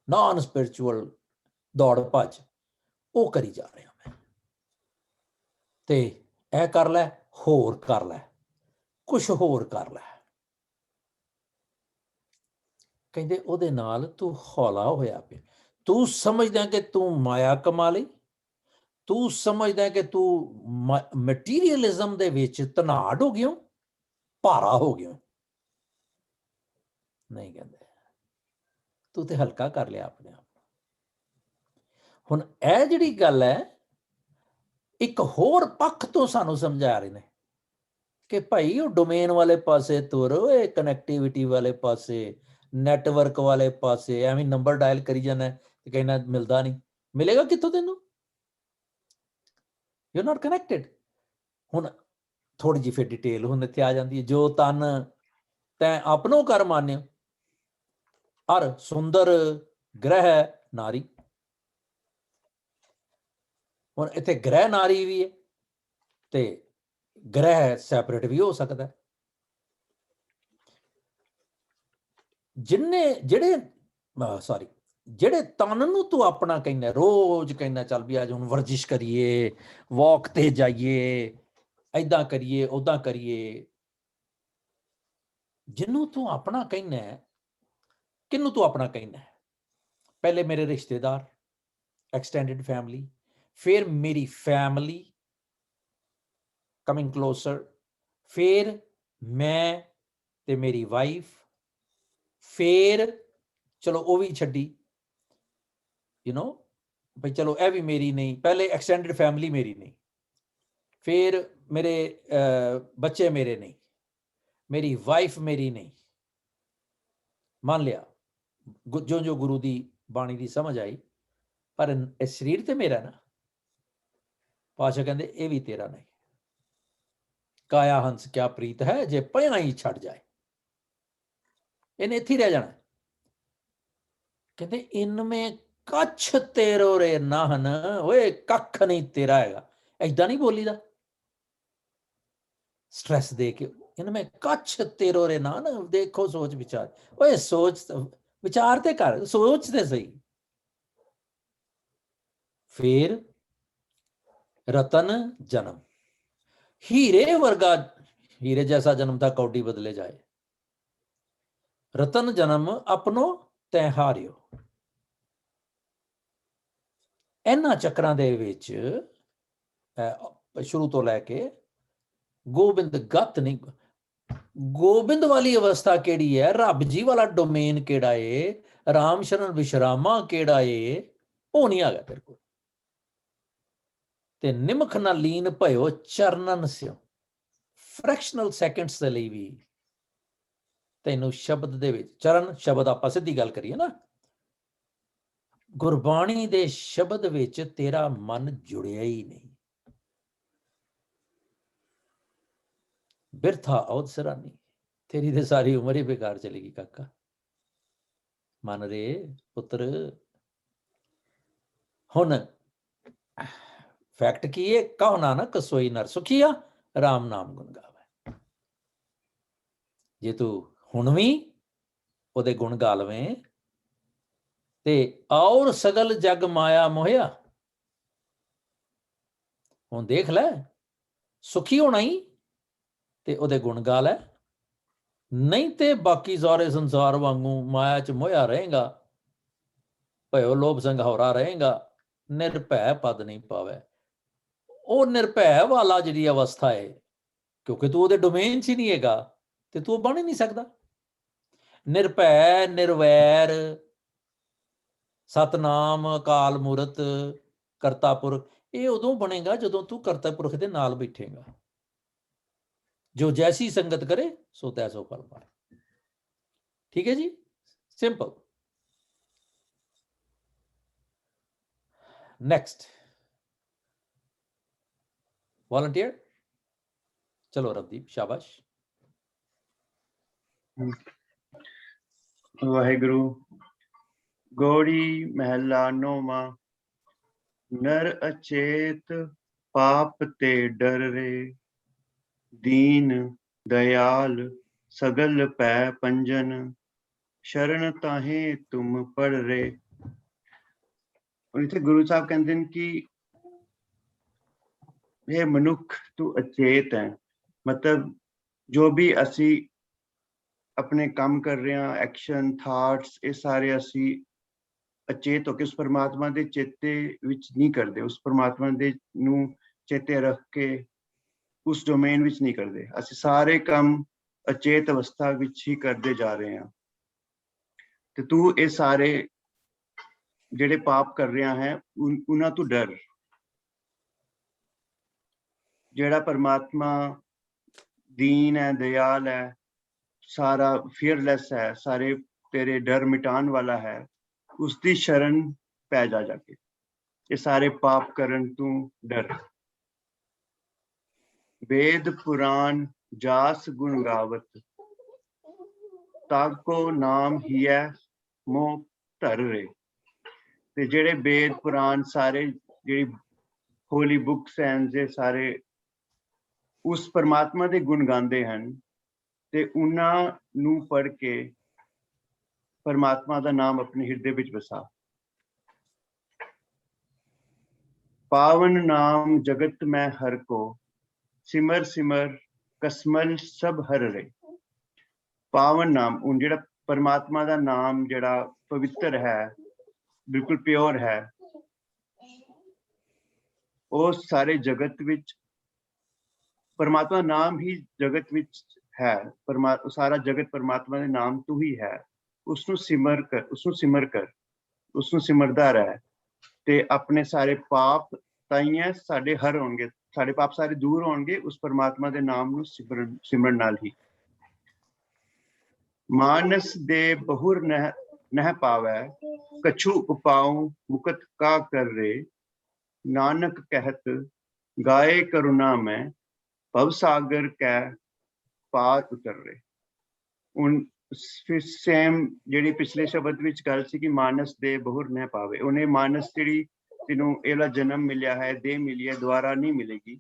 [SPEAKER 2] ਨਾਨ ਸਪਿਰਿਚੁਅਲ ਦੌੜ ਭੱਜ, ਉਹ ਕਰੀ ਜਾ ਰਿਹਾ ਮੈਂ। ਤੇ ਇਹ ਕਰ ਲੈ, ਹੋਰ ਕਰ ਲੈ, ਕੁਛ ਹੋਰ ਕਰ ਲੈ। ਕਹਿੰਦੇ ਉਹਦੇ ਨਾਲ ਤੂੰ ਹੌਲਾ ਹੋਇਆ ਪਿਆ। ਤੂੰ ਸਮਝਦਾ ਕਿ ਤੂੰ ਮਾਇਆ ਕਮਾ ਲਈ, ਤੂੰ ਸਮਝਦਾ ਕਿ ਤੂੰ ਮਟੀਰੀਅਲਿਜ਼ਮ ਦੇ ਵਿੱਚ ਧਨਾੜ ਹੋ ਗਿਆ, ਭਾਰਾ ਹੋ ਗਿਆ। ਨਹੀਂ ਕਹਿੰਦੇ, ਤੂੰ ਤੇ ਹਲਕਾ ਕਰ ਲਿਆ ਆਪਣੇ ਆਪ। ਹੁਣ ਇਹ ਜਿਹੜੀ ਗੱਲ ਹੈ, ਇੱਕ ਹੋਰ ਪੱਖ ਤੋਂ ਸਾਨੂੰ ਸਮਝਾ ਰਹੇ ਨੇ ਕਿ ਭਾਈ ਉਹ ਡੋਮੇਨ ਵਾਲੇ ਪਾਸੇ ਤੁਰ, ਇਹ ਕਨੈਕਟੀਵਿਟੀ ਵਾਲੇ ਪਾਸੇ, ਨੈਟਵਰਕ ਵਾਲੇ ਪਾਸੇ। ਐਵੇਂ ਨੰਬਰ ਡਾਇਲ ਕਰੀ ਜਾਣਾ ਤੇ ਕਹਿੰਦਾ ਮਿਲਦਾ ਨਹੀਂ। ਮਿਲੇਗਾ ਕਿੱਥੋਂ ਤੈਨੂੰ? You are not connected. ਹੁਣ ਥੋੜੀ ਜਿਹੀ ਫਿਰ ਡਿਟੇਲ ਹੁਣ ਇੱਥੇ ਆ ਜਾਂਦੀ ਹੈ। ਜੋ ਤਨ ਤੈਂ ਆਪਣੋ ਕਰ ਮਾਨਿਓ, ਅਰ ਸੁੰਦਰ ਗ੍ਰਹਿ ਨਾਰੀ। ਹੁਣ ਇੱਥੇ ਗ੍ਰਹਿ ਨਾਰੀ ਵੀ ਹੈ ਤੇ ਗ੍ਰਹਿ ਸੈਪਰੇਟ ਵੀ ਹੋ ਸਕਦਾ। ਜਿਹੜੇ ਤਨ ਨੂੰ ਤੂੰ ਆਪਣਾ ਕਹਿੰਦਾ, ਰੋਜ਼ ਕਹਿੰਦਾ ਚੱਲ ਵੀ ਅੱਜ ਹੁਣ ਵਰਜਿਸ਼ ਕਰੀਏ, ਵਾਕ ਤੇ ਜਾਈਏ, ਏਦਾਂ ਕਰੀਏ, ਓਦਾਂ ਕਰੀਏ, ਜਿਹਨੂੰ ਤੂੰ ਆਪਣਾ ਕਹਿੰਦਾ, ਕਿਹਨੂੰ ਤੂੰ ਆਪਣਾ ਕਹਿੰਦਾ? ਪਹਿਲੇ ਮੇਰੇ ਰਿਸ਼ਤੇਦਾਰ, ਐਕਸਟੈਂਡਡ ਫੈਮਿਲੀ, ਫਿਰ ਮੇਰੀ ਫੈਮਿਲੀ ਕਮਿੰਗ ਕਲੋਸਰ, ਫਿਰ ਮੈਂ ਤੇ ਮੇਰੀ ਵਾਈਫ, ਫਿਰ ਚਲੋ ਉਹ ਵੀ ਛੱਡੀ, ਬਈ ਚਲੋ ਇਹ ਵੀ ਮੇਰੀ ਨਹੀਂ। ਪਹਿਲੇ ਐਕਸਟੈਂਡਡ ਫੈਮਿਲੀ ਮੇਰੀ ਨਹੀਂ, ਫਿਰ ਮੇਰੇ ਬੱਚੇ ਮੇਰੇ ਨਹੀਂ, ਮੇਰੀ ਵਾਈਫ ਮੇਰੀ ਨਹੀਂ। ਮੰਨ ਲਿਆ ਜੋ ਗੁਰੂ ਦੀ ਬਾਣੀ ਦੀ ਸਮਝ ਆਈ, ਪਰ ਇਹ ਸਰੀਰ ਤੇ ਮੇਰਾ ਨਾ। ਪਾਸ਼ਾ ਕਹਿੰਦੇ ਇਹ ਵੀ ਤੇਰਾ ਨਹੀਂ। ਕਾਇਆ ਹੰਸ ਕਿਆ ਪ੍ਰੀਤ ਹੈ ਜੇ ਪਿਆ ਹੀ ਛੱਡ ਜਾਏ, ਇਹਨੇ ਇੱਥੇ ਰਹਿ ਜਾਣਾ। ਕਹਿੰਦੇ ਇਨਮੇ ਕੱਛ ਤੇਰੋ ਰੇ ਨਾਹਨ, ਓਏ ਕੱਖ ਨਹੀਂ ਤੇਰਾ ਹੈਗਾ। ਏਦਾਂ ਨਹੀਂ ਬੋਲੀਦਾ ਸਟ੍ਰੈਸ ਦੇ ਕੇ, ਇਨਮੇ ਕੱਛ ਤੇਰੋ ਰੇ ਨਾਹਨ। ਦੇਖੋ ਸੋਚ ਵਿਚਾਰ, ਓਏ ਸੋਚ ਵਿਚਾਰ ਤੇ ਕਰ, ਸੋਚ ਤੇ ਸਹੀ। ਫਿਰ रतन जन्म, हीरे वर्गा, हीरे जैसा जन्म था कौडी बदले जाए। रतन जन्म अपनो तै हारियो। इन्हां चक्रां दे विच शुरू तो लैके गोबिंद गत नहीं, गोबिंद वाली अवस्था केड़ी है, रब जी वाला डोमेन केड़ा है, राम शरण विश्रामा केड़ा है, वो नहीं आ गया तेरे को। ते निमख ना लीन भयो चरणन स्यो, फ्रैक्शनल सैकेंड्स दे लई भी तैनू शब्द दे विच, चरण शब्द आपां सिद्धी गल करिए ना, गुरबाणी दे शब्द विच तेरा मन जुड़िया ही नहीं। बिरथा औद सरानी, तेरी ते सारी उम्र ही बेकार चलेगी काका। मन रे पुत्र, हुण फैक्ट की है, कहो नानक सोई नर सुखिया, राम नाम गुण गावे। जे तू हुण भी ओदे गुण गा लवें ते और सगल जग माया मोहिया, हुण देख लै सुखी होना ही ते ओदे गुण गा लै, नहीं ते बाकी सारे संसार वांगू माया च मोया रहेगा, भयो लोभ संघौरा रहेगा, निर्भय पद नहीं पावे। वो निर्भय वाला जी अवस्था है, क्योंकि तू वो डोमेन च ही नहीं है तो तू बन ही नहीं सकता। निर्भय निर्वैर सतनाम अकाल मूरत करता पुरख, ये उदों बनेगा जदों तू करता पुरख दे नाल बैठेगा। जो जैसी संगत करे सो तैसो फल पाए। ठीक है जी, सिंपल। नेक्स्ट वॉलंटियर, चलो रवदीप, शाबाश।
[SPEAKER 9] वाहिगुरु। गौड़ी महला नौमा, नर अचेत पाप ते डर रे, दीन दयाल सगल पै पंजन, शरण ताहे तुम पढ़ रे। इत्थे गुरु साहब कहते हैं कि ये मनुख तू अचेत है, मतलब जो भी असी अपने काम कर रहे हैं, एक्शन थॉट्स, ये सारे असी अचेत होके उस परमात्मा दे चेते विच नहीं करते, उस परमात्मा दे नू चेते रख के उस डोमेन विच नहीं करते। असी सारे काम अचेत अवस्था विच ही करते जा रहे हैं। ते तू ये सारे जेड़े पाप कर रहा है उन्हां तू डर। जेड़ा परमात्मा दीन है, दयाल है, सारा फियरलैस है, सारे तेरे डर मिटान वाला है, उसकी शरण पै जा जाके। ये सारे पाप करन तू डर। वेद पुराण जास गुण गावत, ताको नाम ही है मोह धर रे। ते जेड़े वेद पुराण सारे जेड़ी होली बुक्स हैं, जे सारे उस परमात्मा दे गुण गांदे हैं ते उन्हां नू पढ़ के परमात्मा दा नाम अपने हृदय विच बसा। पावन नाम जगत में हर को, सिमर सिमर कसमल सब हर रे। पावन नाम उन जेड़ा परमात्मा दा नाम जेड़ा पवित्र है, बिल्कुल प्योर है, वो सारे जगत विच परमात्मा नाम ही जगत विच है। सारा जगत परमात्मा दे नाम तू ही है। उसनू सिमर कर, उसनू सिमर कर, उसनू सिमरदा रह ते अपने सारे पाप ताइयां साडे हर होणगे, साडे पाप सारे दूर होणगे उस परमात्मा दे नाम नू सिमरन नाल ही। मानस दे बहुर नह पावै, कछु उपाऊं मुकत का कर रे। नानक कहत गाए करुणा में, ਭਵ ਸਾਗਰ ਕੈ ਪਾਰ ਉਤਰੇ। ਹੁਣ ਫਿਰ ਸੇਮ ਜਿਹੜੀ ਪਿਛਲੇ ਸ਼ਬਦ ਵਿੱਚ ਗੱਲ ਸੀ ਕਿ ਮਾਨਸ ਦੇ ਬਹੁਰ ਨਾ ਪਾਵੇ, ਉਹਨੇ ਮਾਨਸ ਜਿਹੜੀ ਤੈਨੂੰ ਇਹਦਾ ਜਨਮ ਮਿਲਿਆ ਹੈ, ਦੇਹ ਮਿਲੀ ਹੈ, ਦੁਬਾਰਾ ਨਹੀਂ ਮਿਲੇਗੀ।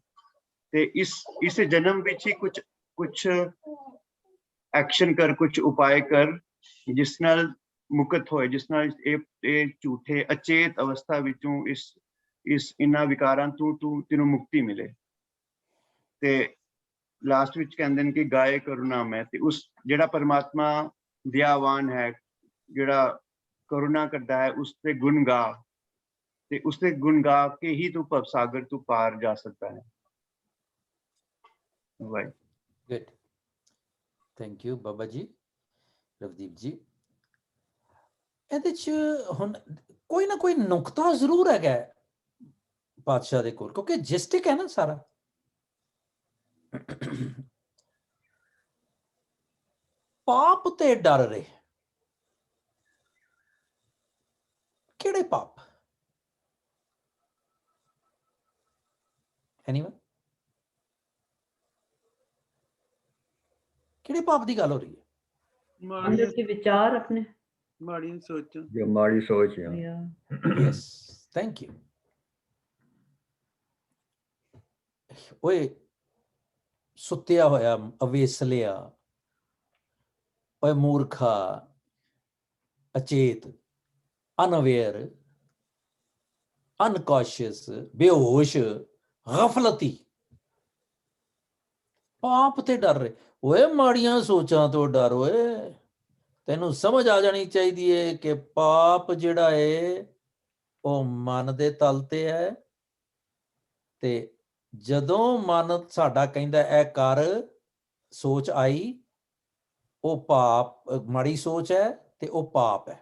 [SPEAKER 9] ਤੇ ਇਸ ਜਨਮ ਵਿੱਚ ਹੀ ਕੁਛ ਐਕਸ਼ਨ ਕਰ, ਕੁਛ ਉਪਾਏ ਕਰ, ਜਿਸ ਨਾਲ ਮੁਕਤ ਹੋਏ, ਜਿਸ ਨਾਲ ਇਹ ਝੂਠੇ ਅਚੇਤ ਅਵਸਥਾ ਵਿੱਚੋਂ ਇਹਨਾਂ ਵਿਕਾਰਾਂ ਤੋਂ ਤੈਨੂੰ ਮੁਕਤੀ ਮਿਲੇ। ਤੇ ਲਾਸਟ ਵਿੱਚ ਕਹਿੰਦੇ ਨੇ ਕਿ ਗਾਏ ਕਰੁਣਾ ਮੈਂ, ਤੇ ਉਸ ਜਿਹੜਾ ਪਰਮਾਤਮਾ ਦਇਆਵਾਨ ਹੈ, ਜਿਹੜਾ ਕਰੁਣਾ ਕਰਦਾ ਹੈ, ਉਸ ਤੇ ਗੁਣ ਗਾ, ਤੇ ਉਸ ਤੇ ਗੁਣ ਗਾ ਕੇ ਹੀ ਤੂੰ ਭਵ ਸਾਗਰ ਤੋਂ ਪਾਰ ਜਾ ਸਕਦਾ ਹੈ। Waheguru.
[SPEAKER 2] Good, thank you Baba ji, ਰਵਦੀਪ ਜੀ। ਇਹਦੇ ਚ ਹੁਣ ਕੋਈ ਨਾ ਕੋਈ ਨੁਕਤਾ ਜ਼ਰੂਰ ਹੈਗਾ ਪਾਤਸ਼ਾਹ ਦੇ ਕੋਲ, ਕਿਉਂਕਿ ਜਿਸਟਿਕ ਹੈ ਨਾ ਸਾਰਾ। ਪਾਪ ਤੇ ਡਰ ਰਹੇ, ਕਿਹੜੇ ਪਾਪ? ਐਨੀਵਨ, ਕਿਹੜੇ ਪਾਪ ਦੀ ਗੱਲ ਹੋ ਰਹੀ ਹੈ?
[SPEAKER 1] अंदर के विचार अपने,
[SPEAKER 6] ਮਾੜੀਆਂ ਸੋਚਾਂ।
[SPEAKER 3] जो हमारी सोच है।
[SPEAKER 1] या
[SPEAKER 2] ਯੈਸ, ਥੈਂਕ ਯੂ। ਓਏ ਸੁੱਤਿਆ ਹੋਇਆ ਅਵੇਸਲਿਆ, ਓਏ ਮੂਰਖਾ, ਅਚੇਤ, ਅਨਅਵੇਅਰ, ਅਨਕੌਸ਼ੀਅਸ, ਬੇਹੋਸ਼, ਗਫਲਤੀ, ਪਾਪ ਤੇ ਡਰ ਰਹੇ। ਓਏ ਮਾੜੀਆਂ ਸੋਚਾਂ ਤੋਂ ਡਰ। ਓਏ ਤੈਨੂੰ ਸਮਝ ਆ ਜਾਣੀ ਚਾਹੀਦੀ ਹੈ ਕਿ ਪਾਪ ਜਿਹੜਾ ਹੈ ਉਹ ਮਨ ਦੇ ਤਲ ਤੇ ਹੈ, ਤੇ ਜਦੋਂ ਮਨ ਸਾਡਾ ਕਹਿੰਦਾ ਇਹ ਕਰ, ਸੋਚ ਆਈ, ਉਹ ਪਾਪ, ਮਾੜੀ ਸੋਚ ਹੈ ਤੇ ਉਹ ਪਾਪ ਹੈ।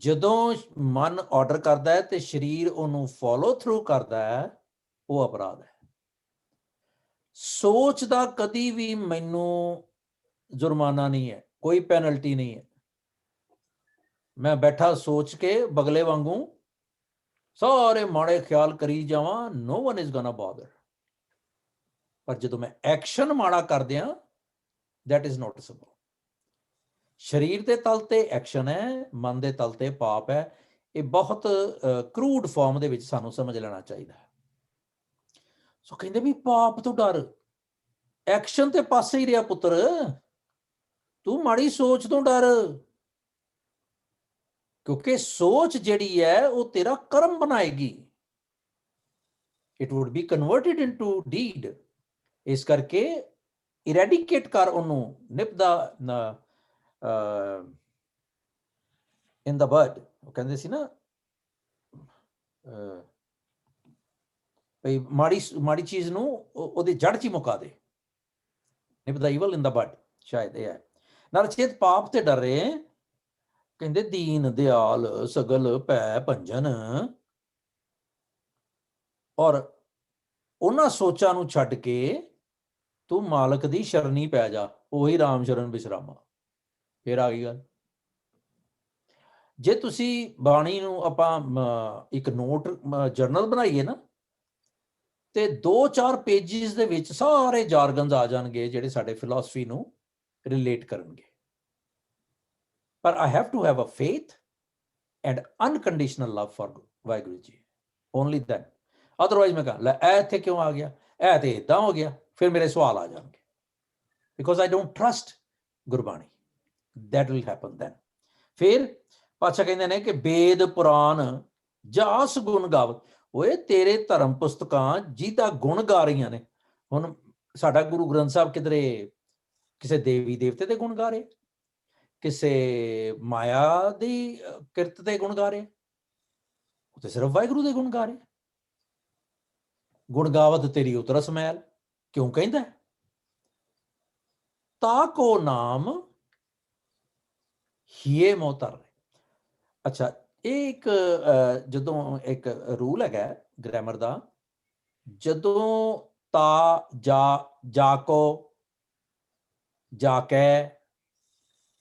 [SPEAKER 2] ਜਦੋਂ ਮਨ ਆਰਡਰ ਕਰਦਾ ਹੈ ਤੇ ਸਰੀਰ ਉਹਨੂੰ ਫੋਲੋ ਥਰੂ ਕਰਦਾ ਹੈ, ਉਹ ਅਪਰਾਧ ਹੈ। ਸੋਚ ਦਾ ਕਦੀ ਵੀ ਮੈਨੂੰ ਜੁਰਮਾਨਾ ਨਹੀਂ ਹੈ, ਕੋਈ ਪੈਨਲਟੀ ਨਹੀਂ ਹੈ। ਮੈਂ ਬੈਠਾ ਸੋਚ ਕੇ ਬਗਲੇ ਵਾਂਗੂ ਸਾਰੇ ਮਾੜੇ ਖਿਆਲ ਕਰੀ ਜਾਵਾਂ, no one is gonna bother। ਪਰ ਜਦੋਂ ਮੈਂ ਐਕਸ਼ਨ ਮਾੜਾ ਕਰਦਿਆਂ, that is noticeable। ਸਰੀਰ ਦੇ ਤਲ ਤੇ ਐਕਸ਼ਨ ਹੈ, ਮਨ ਦੇ ਤਲ ਤੇ ਪਾਪ ਹੈ। ਇਹ ਬਹੁਤ ਕਰੂਡ ਫਾਰਮ ਦੇ ਵਿੱਚ ਸਾਨੂੰ ਸਮਝ ਲੈਣਾ ਚਾਹੀਦਾ ਹੈ। ਸੋ ਕਹਿੰਦੇ ਵੀ ਪਾਪ ਤੋਂ ਡਰ, ਐਕਸ਼ਨ ਤੇ ਪਾਸੇ ਹੀ ਰਿਹਾ ਪੁੱਤਰ, ਤੂੰ ਮਾੜੀ ਸੋਚ ਤੋਂ ਡਰ, ਕਿਉਂਕਿ ਸੋਚ ਜਿਹੜੀ ਹੈ ਉਹ ਤੇਰਾ ਕਰਮ ਬਣਾਏਗੀ। It would be converted into deed. ਇਸ ਕਰਕੇ ਇਰੈਡੀਕੇਟ ਕਰ ਉਹਨੂੰ, ਨਿਪ ਦਾ ਇਨ ਦਾ ਬਰਡ। ਉਹ ਕਹਿੰਦੇ ਸੀ ਨਾ ਭਈ ਮਾੜੀ ਚੀਜ਼ ਨੂੰ ਉਹਦੀ ਜੜ 'ਚ ਹੀ ਮੁਕਾ ਦੇ, ਨਿਪ ਦਾ ਈਵਲ ਇਨ ਦਾ ਬਰਡ। ਸ਼ਾਇਦ ਇਹ ਹੈ। ਨਾਲ ਚੇਤ ਪਾਪ ਤੇ ਡਰ ਰਹੇ, ਕਹਿੰਦੇ ਦੀਨ ਦਿਆਲ ਸਗਲ ਭੈ ਭੰਜਨ। ਔਰ ਉਹਨਾਂ ਸੋਚਾਂ ਨੂੰ ਛੱਡ ਕੇ ਤੂੰ ਮਾਲਕ ਦੀ ਸ਼ਰਨੀ ਪੈ ਜਾ, ਉਹੀ ਰਾਮ ਸ਼ਰਨ ਵਿਸ਼ਰਾਮਾ। ਫਿਰ ਆ ਗਈ ਗੱਲ। ਜੇ ਤੁਸੀਂ ਬਾਣੀ ਨੂੰ ਆਪਾਂ ਇੱਕ ਨੋਟ ਜਰਨਲ ਬਣਾਈਏ ਨਾ, ਤੇ 2-4 ਪੇਜਿਸ ਦੇ ਵਿੱਚ ਸਾਰੇ ਜਾਰਗਨਸ ਆ ਜਾਣਗੇ ਜਿਹੜੇ ਸਾਡੇ ਫਿਲਾਸਫੀ ਨੂੰ ਰਿਲੇਟ ਕਰਨਗੇ। ਪਰ I have to have a faith and unconditional love for Waheguru ji, only then। Otherwise ਮੈਂ ਕਹਾਂ ਲੈ ਇਹ ਇੱਥੇ ਕਿਉਂ ਆ ਗਿਆ, ਇਹ ਤੇ ਏਦਾਂ ਹੋ ਗਿਆ, ਫਿਰ ਮੇਰੇ ਸਵਾਲ ਆ ਜਾਣਗੇ। Because I don't trust Gurbani. that will happen then। ਫਿਰ ਪਾਤਸ਼ਾਹ ਕਹਿੰਦੇ ਨੇ ਕਿ ਵੇਦ ਪੁਰਾਣ ਜਾਸ ਗੁਣ ਗਾਵਤ। ਓਏ ਤੇਰੇ ਧਰਮ ਪੁਸਤਕਾਂ ਜਿਹਦਾ ਗੁਣ ਗਾ ਰਹੀਆਂ ਨੇ, ਹੁਣ ਸਾਡਾ ਗੁਰੂ ਗ੍ਰੰਥ ਸਾਹਿਬ ਕਿਧਰੇ ਕਿਸੇ ਦੇਵੀ ਦੇਵਤੇ ਦੇ ਗੁਣ ਗਾ ਰਹੇ, ਕਿਸੇ ਮਾਇਆ ਦੀ ਕਿਰਤ ਦੇ ਗੁਣ ਗਾ ਰਹੇ, ਉਹ ਤੇ ਸਿਰਫ ਵਾਹਿਗੁਰੂ ਦੇ ਗੁਣ ਗਾ ਰਹੇ। ਗੁਣ ਗਾਵਤ ਤੇਰੀ ਉਤਰਸ ਮੈਲ, ਕਿਉਂ ਕਹਿੰਦਾ ਤਾ ਕੋ ਨਾਮ ਹੀਏ ਮੋਤਰ। ਅੱਛਾ, ਇਹ ਇੱਕ ਜਦੋਂ ਇੱਕ ਰੂਲ ਹੈਗਾ ਗ੍ਰਾਮਰ ਦਾ, ਜਦੋਂ ਤਾ ਜਾ ਕੋ, ਜਾ ਕੈ,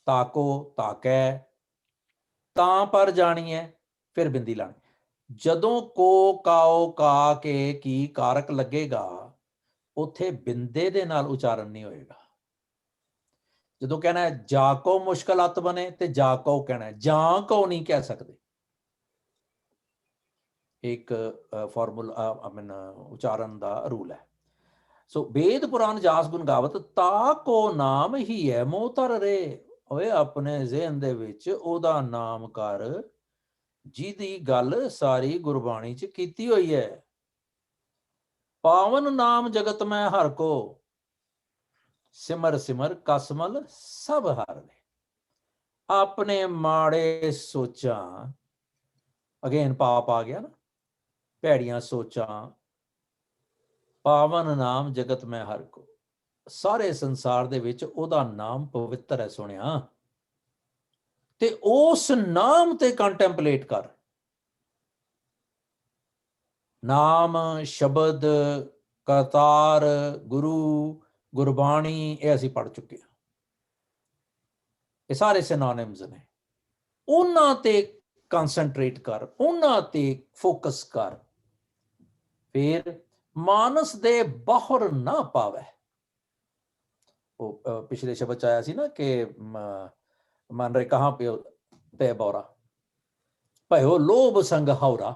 [SPEAKER 2] ਤਾਕੋ, ਤਾਕੈ, ਤਾਂ ਪਰ ਜਾਣੀ ਹੈ, ਫਿਰ ਬਿੰਦੀ ਲਾਣੀ। ਜਦੋਂ ਕੋ ਕਾਓ ਕਾ ਕੇ ਕੀ ਕਾਰਕ ਲੱਗੇਗਾ, ਉੱਥੇ ਬਿੰਦੇ ਦੇ ਨਾਲ ਉਚਾਰਨ ਨਹੀਂ ਹੋਏਗਾ। ਜਦੋਂ ਕਹਿਣਾ ਹੈ ਜਾ ਕੋ ਮੁਸ਼ਕਲ ਅੱਤ ਬਣੇ ਤੇ ਜਾ ਕੋ ਕਹਿਣਾ ਹੈ, ਜਾਂ ਕੋ ਨਹੀਂ ਕਹਿ ਸਕਦੇ। ਇੱਕ ਫਾਰਮੂਲਾ ਉਚਾਰਨ ਦਾ ਰੂਲ ਹੈ। ਸੋ ਵੇਦ ਪੁਰਾਣ ਜਾਸ ਗੁਣ ਗਾਵਤ ਤਾ ਕੋ ਨਾਮ ਹੀ ਹੈ ਮੋਹ ਧਰ ਰੇ। ਓਏ ਆਪਣੇ ਜ਼ਿਹਨ ਦੇ ਵਿੱਚ ਉਹਦਾ ਨਾਮ ਕਰ ਜਿਹਦੀ ਗੱਲ ਸਾਰੀ ਗੁਰਬਾਣੀ ਚ ਕੀਤੀ ਹੋਈ ਹੈ। ਪਾਵਨ ਨਾਮ ਜਗਤ ਮੈਂ ਹਰ ਕੋ ਸਿਮਰ ਸਿਮਰ ਕਸਮਲ ਸਭ ਹਰ ਨੇ। ਆਪਣੇ ਮਾੜੇ ਸੋਚਾਂ, ਅਗੇਨ ਪਾਪ ਆ ਗਿਆ ਨਾ, ਭੈੜੀਆਂ ਸੋਚਾਂ, ਪਾਵਨ ਨਾਮ ਜਗਤ ਮੈਂ ਹਰ ਕੋ, ਸਾਰੇ ਸੰਸਾਰ ਦੇ ਵਿੱਚ ਉਹਦਾ ਨਾਮ ਪਵਿੱਤਰ ਹੈ ਸੁਣਿਆ, ਤੇ ਉਸ ਨਾਮ ਤੇ ਕੰਟੈਂਪਲੇਟ ਕਰ। ਨਾਮ ਸ਼ਬਦ ਕਰਤਾਰ ਗੁਰੂ ਗੁਰਬਾਣੀ ਇਹ ਅਸੀਂ ਪੜ੍ਹ ਚੁੱਕੇ ਹਾਂ, ਇਹ ਸਾਰੇ ਸਿਨੋਨਿਮਸ ਨੇ। ਉਹਨਾਂ ਤੇ ਕੰਸੈਂਟਰੇਟ ਕਰ, ਉਹਨਾਂ ਤੇ ਫੋਕਸ ਕਰ, ਫਿਰ ਮਾਨਸ ਦੇ ਬਾਹਰ ਨਾ ਪਾਵੇ। ਉਹ ਪਿਛਲੇ ਸ਼ਬਦ ਚ ਆਇਆ ਸੀ ਨਾ ਕਿ ਮਨ ਰੇ ਕਹਾਂ ਪੈ ਬੌਰਾ ਭਇਓ ਲੋਭ ਸੰਗ ਹੌਰਾ।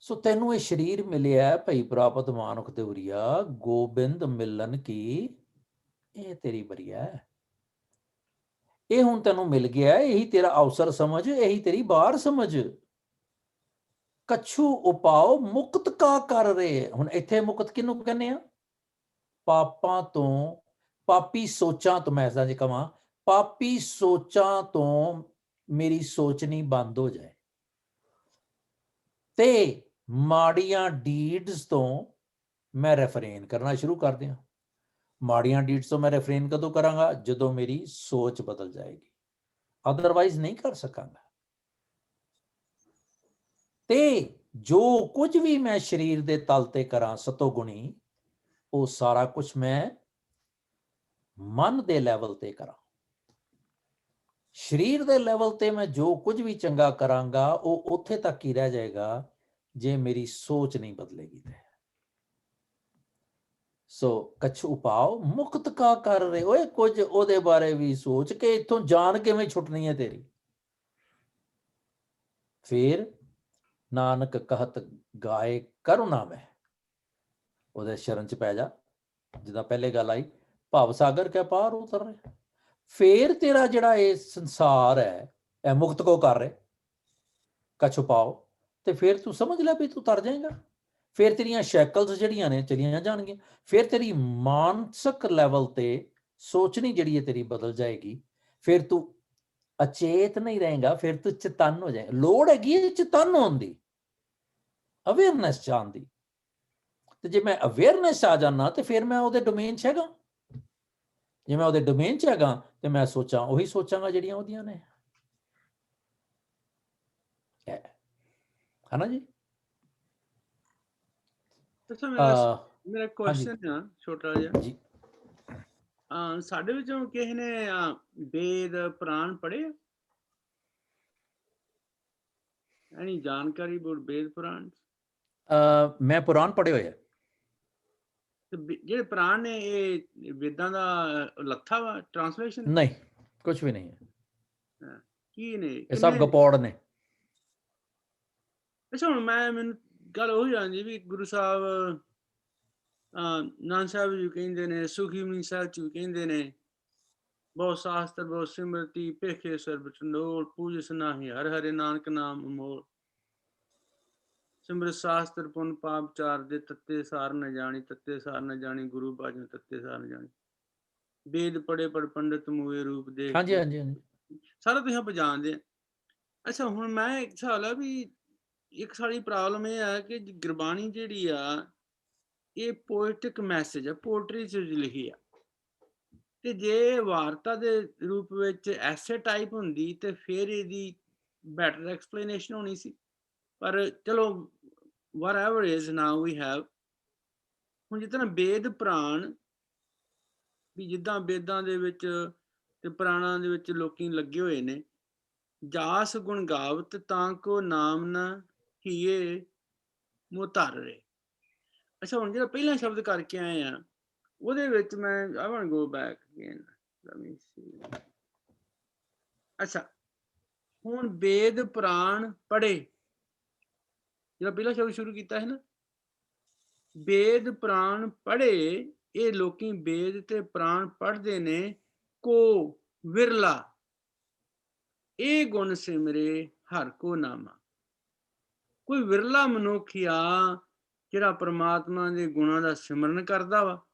[SPEAKER 2] ਸੋ ਤੈਨੂੰ ਇਹ ਸਰੀਰ ਮਿਲਿਆ ਭਈ ਪ੍ਰਾਪਤ ਮਾਨੁਖ ਦੇਵਰੀਆ, ਗੋਬਿੰਦ ਮਿਲਨ ਕੀ ਇਹ ਤੇਰੀ ਬਰੀਆ ਹੈ। ਇਹ ਹੁਣ ਤੈਨੂੰ ਮਿਲ ਗਿਆ, ਇਹੀ ਤੇਰਾ ਅਵਸਰ ਸਮਝ, ਇਹੀ ਤੇਰੀ ਬਾਹਰ ਸਮਝ। ਕਛੂ ਉਪਾਓ ਮੁਕਤ ਕਾ ਕਰ ਰਹੇ। ਹੁਣ ਇੱਥੇ ਮੁਕਤ ਕਿਹਨੂੰ ਕਹਿੰਦੇ ਆ? ਪਾਪਾਂ ਤੋਂ, ਪਾਪੀ ਸੋਚਾਂ ਤੋਂ। ਮੈਂ ਇਸ ਕਹਾਂ ਪਾਪੀ ਸੋਚਾਂ ਤੋਂ ਮੇਰੀ ਸੋਚਣੀ ਬੰਦ ਹੋ ਜਾਏ, ਤੇ ਮਾੜੀਆਂ ਡੀਡਸ ਤੋਂ ਮੈਂ ਰੈਫਰੇਨ ਕਰਨਾ ਸ਼ੁਰੂ ਕਰ ਦਿਆਂ। ਮਾੜੀਆਂ ਡੀਡਸ ਤੋਂ ਮੈਂ ਰੈਫਰੇਨ ਕਦੋਂ ਕਰਾਂਗਾ? ਜਦੋਂ ਮੇਰੀ ਸੋਚ ਬਦਲ ਜਾਏਗੀ, ਅਦਰਵਾਈਜ਼ ਨਹੀਂ ਕਰ ਸਕਾਂਗਾ। ਤੇ ਜੋ ਕੁਝ ਵੀ ਮੈਂ ਸਰੀਰ ਦੇ ਤਲ ਤੇ ਕਰਾਂ ਸਤੋਗੁਣੀ, ਉਹ ਸਾਰਾ ਕੁਝ ਮੈਂ ਮਨ ਦੇ ਲੈਵਲ ਤੇ ਕਰਾਂ। ਸਰੀਰ ਦੇ ਲੈਵਲ ਤੇ ਮੈਂ ਜੋ ਕੁਝ ਵੀ ਚੰਗਾ ਕਰਾਂਗਾ ਉਹ ਉੱਥੇ ਤੱਕ ਹੀ ਰਹਿ ਜਾਏਗਾ ਜੇ ਮੇਰੀ ਸੋਚ ਨਹੀਂ ਬਦਲੇਗੀ ਤੇ। ਸੋ ਕਛ ਉਪਾਓ ਮੁਕਤ ਕਾ ਕਰ ਰਹੇ। ਓਏ ਕੁਝ ਉਹਦੇ ਬਾਰੇ ਵੀ ਸੋਚ ਕੇ ਇੱਥੋਂ ਜਾਨ ਕਿਵੇਂ ਛੁੱਟਣੀ ਹੈ ਤੇਰੀ। ਫਿਰ ਨਾਨਕ ਕਹਿਤ ਗਾਏ ਕਰੁਣਾ ਮੈਂ, ਉਹਦੇ ਸ਼ਰਨ ਚ ਪੈ ਜਾ। ਜਿੱਦਾਂ ਪਹਿਲੇ ਗੱਲ ਆਈ, ਭਵ ਸਾਗਰ ਕੇ ਪਾਰ ਉਤਰ ਰਹੇ। ਫੇਰ ਤੇਰਾ ਜਿਹੜਾ ਇਹ ਸੰਸਾਰ ਹੈ ਇਹ ਮੁਕਤ ਕੋ ਕਰ ਰਹੇ ਕਛ ਉਪਾਓ, ਤੇ ਫਿਰ ਤੂੰ ਸਮਝ ਲੈ ਵੀ ਤੂੰ ਤਰ ਜਾਏਗਾ। ਫਿਰ ਤੇਰੀਆਂ ਸ਼ੈਕਲਸ ਜਿਹੜੀਆਂ ਨੇ ਚਲੀਆਂ ਜਾਣਗੀਆਂ। ਫਿਰ ਤੇਰੀ ਮਾਨਸਿਕ ਲੈਵਲ ਤੇ ਸੋਚਣੀ ਜਿਹੜੀ ਹੈ ਤੇਰੀ ਬਦਲ ਜਾਏਗੀ। ਫਿਰ ਤੂੰ ਅਚੇਤ ਨਹੀਂ ਰਹੇਗਾ, ਫਿਰ ਤੂੰ ਚੇਤਨ ਹੋ ਜਾਏਗਾ। ਲੋੜ ਹੈਗੀ ਹੈ ਚੇਤਨ ਹੋਣ ਦੀ, ਅਵੇਅਰਨੈਸ ਚਾਹਣ ਦੀ। ਤੇ ਜੇ ਮੈਂ ਅਵੇਅਰਨੈਸ ਆ ਜਾਣਾ ਤੇ ਫਿਰ ਮੈਂ ਉਹਦੇ ਡੋਮੇਨ 'ਚ ਹੈਗਾ। ਜੇ ਮੈਂ ਉਹਦੇ ਡੋਮੇਨ 'ਚ ਹੈਗਾ ਤੇ ਮੈਂ ਸੋਚਾਂ ਉਹੀ ਸੋਚਾਂਗਾ ਜਿਹੜੀਆਂ ਉਹਦੀਆਂ ਨੇ, ਹੈ ਨਾ ਜੀ।
[SPEAKER 6] ਅੱਛਾ, ਮੇਰਾ ਕੁਐਸਚਨ ਆ ਛੋਟਾ ਜਿਹਾ
[SPEAKER 2] ਜੀ।
[SPEAKER 6] ਸਾਡੇ ਵਿੱਚੋਂ ਕਿਸੇ ਨੇ ਵੇਦ ਪੁਰਾਣ ਪੜ੍ਹੇ? ਐਨੀ ਜਾਣਕਾਰੀ ਅਬਾਊਟ ਵੇਦ ਪੁਰਾਣ?
[SPEAKER 2] ਮੈਂ ਪੁਰਾਣ ਪੜ੍ਹੇ ਹੋਏ ਆ।
[SPEAKER 6] ਜਿਹੜੇ ਪੁਰਾਣ ਨੇ ਇਹ ਵੇਦਾਂ ਦਾ ਲੱਥਾ ਵਾ ਟ੍ਰਾਂਸਲੇਸ਼ਨ?
[SPEAKER 2] ਨਹੀਂ, ਕੁਝ ਵੀ ਨਹੀਂ ਹੈ।
[SPEAKER 6] ਕੀ ਨੇ?
[SPEAKER 2] ਇਹ ਸਭ ਗਪੌੜ ਨੇ।
[SPEAKER 6] ਅੱਛਾ, ਹੁਣ ਮੈਨੂੰ ਗੱਲ ਉਹੀ ਆਉਂਦੀ ਵੀ ਗੁਰੂ ਸਾਹਿਬ ਨਾਨਕ ਸਾਹਿਬ ਜੀ ਕਹਿੰਦੇ ਨੇ, ਸੁਖੀ ਮਨੀ ਸਾਹਿਬ ਜੀ ਕਹਿੰਦੇ ਨੇ, ਬਹੁਤ ਸ਼ਾਸਤਰ ਬਹੁਤ ਸਿਮਰਤੀ ਭੇਖੇ ਸਰਬ ਚੰਡੋਲ, ਪੂਜਸ ਨਾਹੀ ਹਰ ਹਰੇ ਨਾਨਕ ਨਾਮ ਅਮੋਲ, ਸਿਮਰਤ ਸ਼ਾਸਤਰ ਪੁੰਨ ਪਾਪ ਚਾਰ ਦੇ, ਤੱਤੇ ਸਾਰ ਨ ਜਾਣੀ, ਤੱਤੇ ਸਾਰ ਨ ਜਾਣੀ, ਗੁਰੂ ਬਾਜਨ ਤੱਤੇ ਸਾਰ ਨ ਜਾਣੀ, ਵੇਦ ਪੜੇ ਪੜ ਪੰਡਿਤ ਮੂਏ ਰੂਪ ਦੇ।
[SPEAKER 2] ਹਾਂਜੀ ਹਾਂਜੀ ਹਾਂਜੀ,
[SPEAKER 6] ਸਾਰਾ ਤੁਸੀਂ ਆਪ ਜਾਣਦੇ ਆ। ਅੱਛਾ, ਹੁਣ ਮੈਂ ਇੱਕ ਸਵਾਲ ਆ ਵੀ ਇੱਕ ਸਾਡੀ ਪ੍ਰੋਬਲਮ ਇਹ ਆ ਕਿ ਗੁਰਬਾਣੀ ਜਿਹੜੀ ਆ ਇਹ ਪੋਇਟਿਕ ਮੈਸੇਜ ਆ, ਪੋਇਟਰੀ 'ਚ ਲਿਖੀ ਆ, ਤੇ ਜੇ ਵਾਰਤਾ ਦੇ ਰੂਪ ਵਿੱਚ ਐਸੇ ਟਾਈਪ ਹੁੰਦੀ ਤੇ ਫਿਰ ਇਹਦੀ ਬੈਟਰ ਐਕਸਪਲੇਨੇਸ਼ਨ ਹੋਣੀ ਸੀ। ਪਰ ਚਲੋ whatever is now we have, ਹੁਣ ਜਿੱਦਾਂ ਵੇਦ ਪੁਰਾਣ ਵੀ ਜਿੱਦਾਂ ਵੇਦਾਂ ਦੇ ਵਿੱਚ ਤੇ ਪੁਰਾਣਾਂ ਦੇ ਵਿੱਚ ਲੋਕੀ ਲੱਗੇ ਹੋਏ ਨੇ, ਜਾਸ ਗੁਣ ਗਾਵਤ ਤਾਂ ਕੋ ਨਾਮ ਨਾ ਹੀਏ ਮੋਹ ਧਰ ਰਹੇ। ਅੱਛਾ ਹੁਣ ਜਿਹੜਾ ਪਹਿਲਾ ਸ਼ਬਦ ਕਰਕੇ ਆਏ ਆ ਉਹਦੇ ਵਿੱਚ ਮੈਂ I want to go back again. Let me see. ਅੱਛਾ ਹੁਣ ਵੇਦ ਪੁਰਾਣ ਪੜ੍ਹੇ, ਜਿਹੜਾ ਪਹਿਲਾ ਸ਼ਬਦ ਸ਼ੁਰੂ ਕੀਤਾ ਹੈ ਨਾ, ਵੇਦ ਪੁਰਾਣ ਪੜ੍ਹੇ, ਇਹ ਲੋਕੀ ਵੇਦ ਤੇ ਪੁਰਾਣ ਪੜ੍ਹਦੇ ਨੇ, ਕੋ ਵਿਰਲਾ ਇਹ ਗੁਣ ਸਿਮਰੇ ਹਰ ਕੋ ਨਾਮਾ। ਕੋਈ ਵਿਰਲਾ ਮਨੁੱਖ ਆ ਜਿਹੜਾ ਪ੍ਰਮਾਤਮਾ ਦੇ ਗੁਣਾਂ ਦਾ ਸਿਮਰਨ ਕਰਦਾ ਵਾ